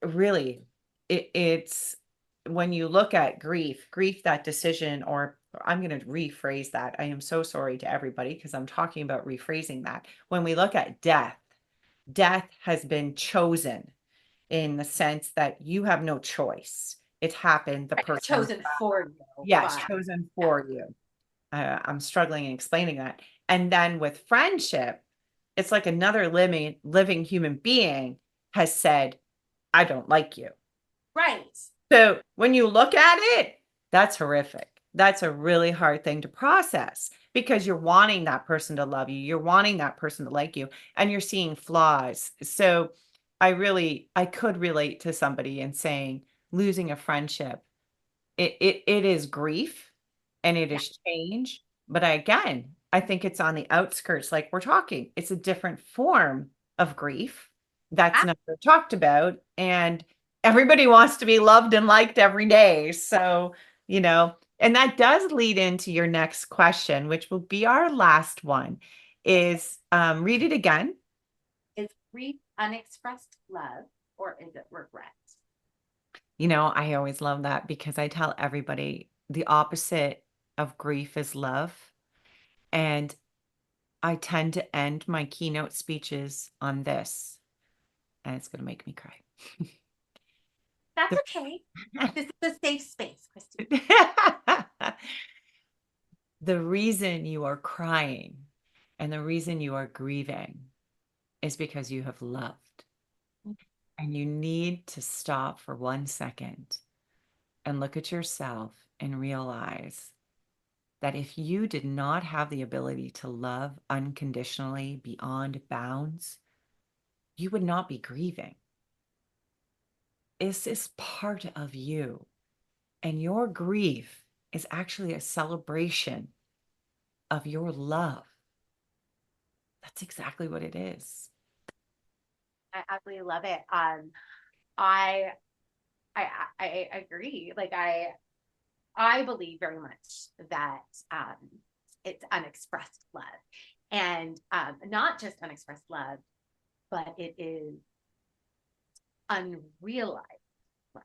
really, it's when you look at grief, that decision, or I'm going to rephrase that. I am so sorry to everybody because I'm talking about rephrasing that. When we look at death has been chosen in the sense that you have no choice. It happened. The It's person, chosen for you. yes, But chosen for you. I'm struggling in explaining that. And then with friendship, it's like another living human being has said, I don't like you. right. So when you look at it, that's horrific. That's a really hard thing to process because you're wanting that person to love you. You're wanting that person to like you, and you're seeing flaws. So I could relate to somebody in saying losing a friendship. It is grief and it Yeah. is change. But again, I think it's on the outskirts, like we're talking. It's a different form of grief that's Ah, never talked about. And everybody wants to be loved and liked every day. So, and that does lead into your next question, which will be our last one, is read it again. is grief unexpressed love or is it regret? I always love that because I tell everybody the opposite of grief is love. And I tend to end my keynote speeches on this, and it's going to make me cry. That's The, okay. This is a safe space, Christy. the reason you are crying and the reason you are grieving is because you have loved. And you need to stop for 1 second and look at yourself and realize that if you did not have the ability to love unconditionally beyond bounds, you would not be grieving. This is part of you. And your grief is actually a celebration of your love. That's exactly what it is. I absolutely love it. I I agree. Like I believe very much that it's unexpressed love, and not just unexpressed love, but it is unrealized love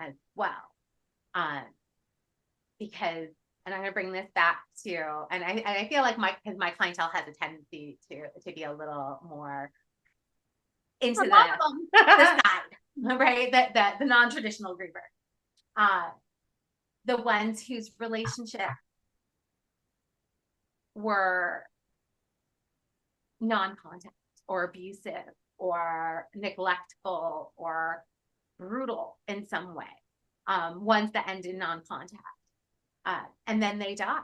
as well. Um, because, and I'm going to bring this back to, and I feel like because my clientele has a tendency to be a little more into the side, right? That the non-traditional griever, the ones whose relationship were non-contact or abusive or neglectful or brutal in some way, ones that end in non-contact, and then they die.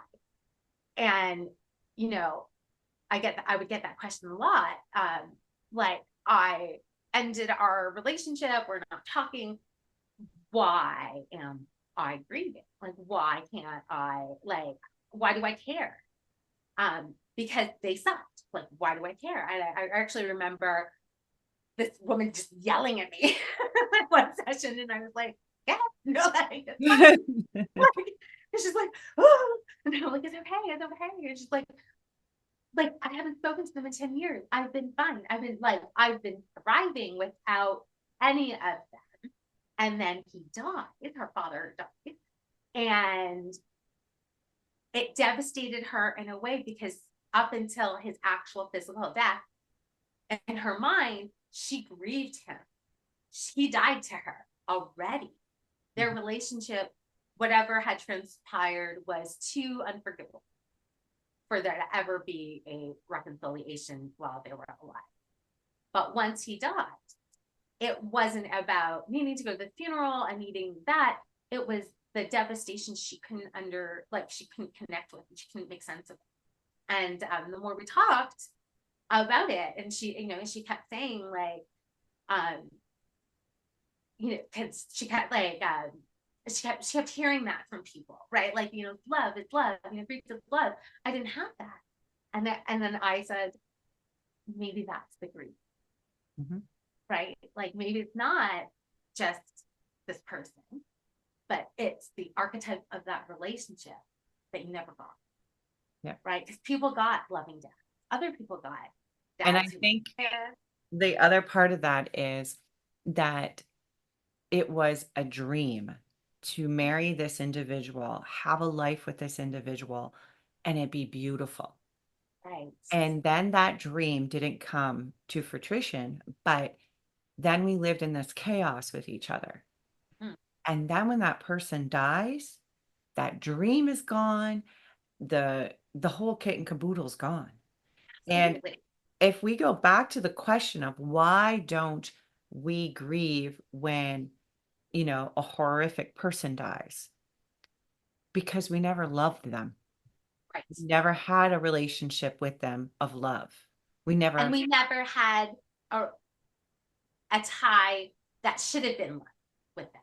And I would get that question a lot. Like, I ended our relationship, we're not talking. Why am I grieving? Like, why can't why do I care? Because they sucked. Like, why do I care? And I actually remember this woman just yelling at me in one session, and I was like, yeah, no, it's just like, oh, and I'm like, it's okay, it's okay. It's just like I haven't spoken to them in 10 years. I've been fine. I've been thriving without any of them. And then he died, her father died. And it devastated her in a way because up until his actual physical death, in her mind, she grieved him. He died to her already. Their relationship, whatever had transpired, was too unforgivable for there to ever be a reconciliation while they were alive. But once he died, it wasn't about needing to go to the funeral and needing that. It was the devastation she couldn't she couldn't connect with, and she couldn't make sense of it. And the more we talked about it, and she kept saying because she kept she kept hearing that from people, right? Like, love is love, grief is love. I didn't have that. And then I said, maybe that's the grief, Mhm. right? Like, maybe it's not just this person, but it's the archetype of that relationship that you never got. Yeah. Right? Because people got loving dads. Other people got And I dads who think care. the other part of that is that it was a dream to marry this individual, have a life with this individual, and it be beautiful. Right. And then that dream didn't come to fruition, but then we lived in this chaos with each other. Mm, And then when that person dies, that dream is gone, the whole kit and caboodle's gone. And absolutely. if we go back to the question of why don't we grieve when, a horrific person dies? Because we never loved them. Right. We never had a relationship with them of love. We And never, we never had a, a tie that should have been with them.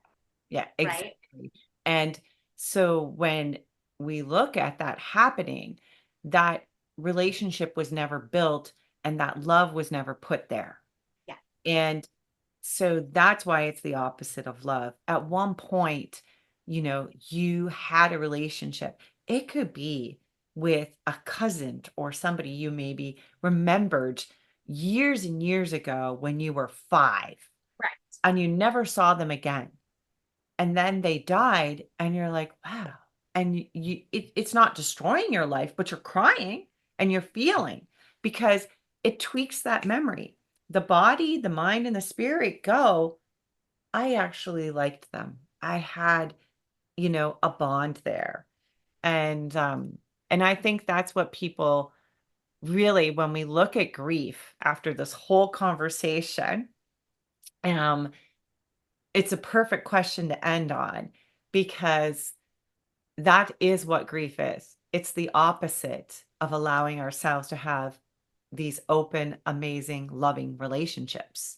yeah, Right. exactly. And so when we look at that happening, that relationship was never built and that love was never put there. Yeah. And so that's why it's the opposite of love. At one point, you had a relationship. It could be with a cousin or somebody you maybe remembered years and years ago when you were 5 Right. and you never saw them again. And then they died and you're like, wow. And it's not destroying your life, but you're crying and you're feeling because it tweaks that memory. The body, the mind, and the spirit go, I actually liked them. I had, a bond there. And I think that's what people really, when we look at grief after this whole conversation, um, it's a perfect question to end on because that is what grief is. It's the opposite of allowing ourselves to have these open, amazing, loving relationships.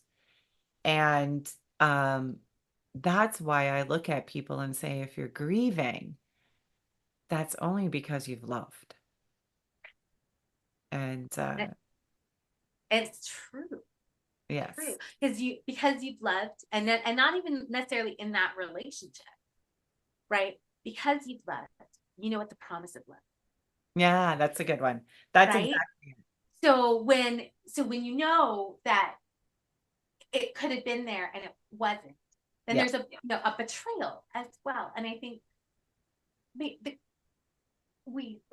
And that's why I look at people and say, if you're grieving, that's only because you've loved. And It's true. True. yes, Because you've loved, and not even necessarily in that relationship, right? Because you've loved, you know what the promise of love, yeah, that's a good one. That's right? exactly it. So when you know that it could have been there and it wasn't, then Yeah. there's a betrayal as well. And I think we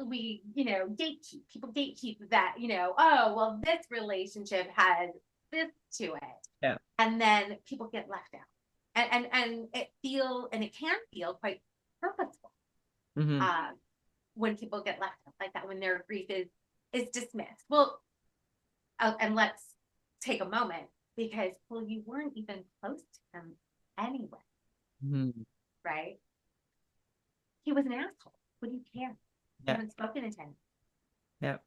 gatekeep, people gatekeep that, oh well, this relationship has this to it, Yeah. and then people get left out, and it can feel quite purposeful, Hmm. when people get left out like that, when their grief is dismissed. Well, and let's take a moment, because well, you weren't even close to him anyway, Hmm. right? He was an asshole. What do you care? You Yeah. haven't spoken in 10 years.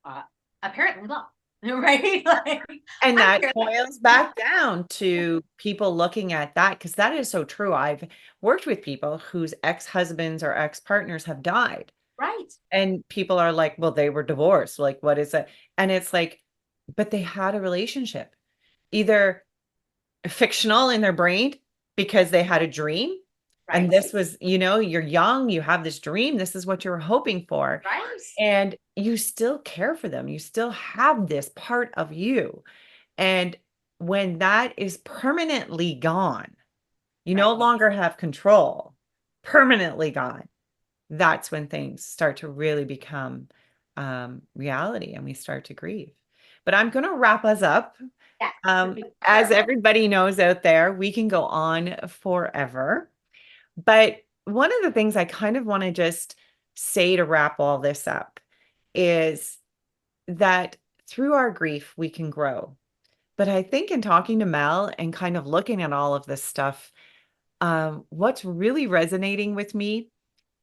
Yeah. Apparently love, right? Like, And I'm that here. boils back down to people looking at that because that is so true. I've worked with people whose ex-husbands or ex-partners have died. Right. And people are like, well, they were divorced. Like, what is it? And it's like, but they had a relationship, either fictional in their brain because they had a dream. And Right. this was, you're young, you have this dream, this is what you're hoping for. Right. And you still care for them. You still have this part of you. And when that is permanently gone, you no Right. longer have control, permanently gone. That's when things start to really become reality and we start to grieve. But I'm going to wrap us up. Yeah. As everybody knows out there, we can go on forever. But one of the things I kind of want to just say to wrap all this up is that through our grief, we can grow. But I think in talking to Mel and kind of looking at all of this stuff, what's really resonating with me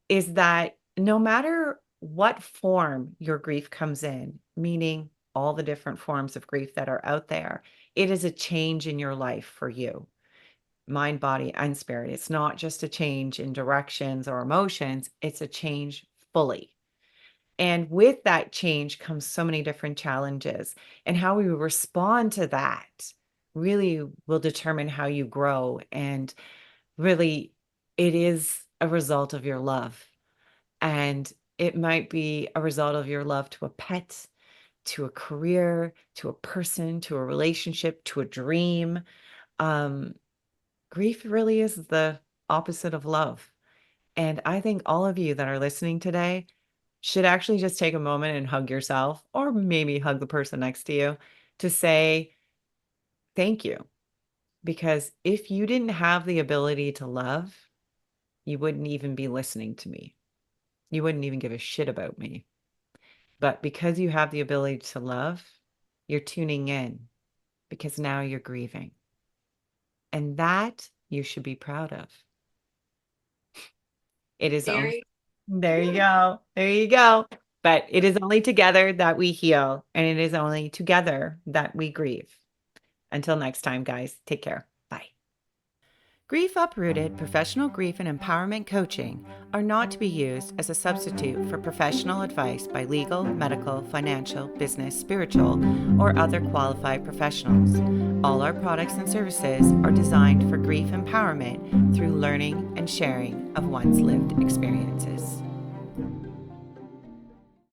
is that no matter what form your grief comes in, meaning all the different forms of grief that are out there, it is a change in your life for you. mind, body, and spirit. It's not just a change in directions or emotions, it's a change fully. And with that change comes so many different challenges, and how we respond to that really will determine how you grow. And really, it is a result of your love. And it might be a result of your love to a pet, to a career, to a person, to a relationship, to a dream. Um, Grief really is the opposite of love. And I think all of you that are listening today should actually just take a moment and hug yourself, or maybe hug the person next to you, to say thank you. Because if you didn't have the ability to love, you wouldn't even be listening to me. You wouldn't even give a shit about me. But because you have the ability to love, you're tuning in, because now you're grieving. And that you should be proud of. It is only, Very there you go. There you go. But it is only together that we heal, and it is only together that we grieve. Until next time, guys, take care. Bye. Grief Uprooted professional grief and empowerment coaching are not to be used as a substitute for professional advice by legal, medical, financial, business, spiritual, or other qualified professionals. All our products and services are designed for grief empowerment through learning and sharing of one's lived experiences.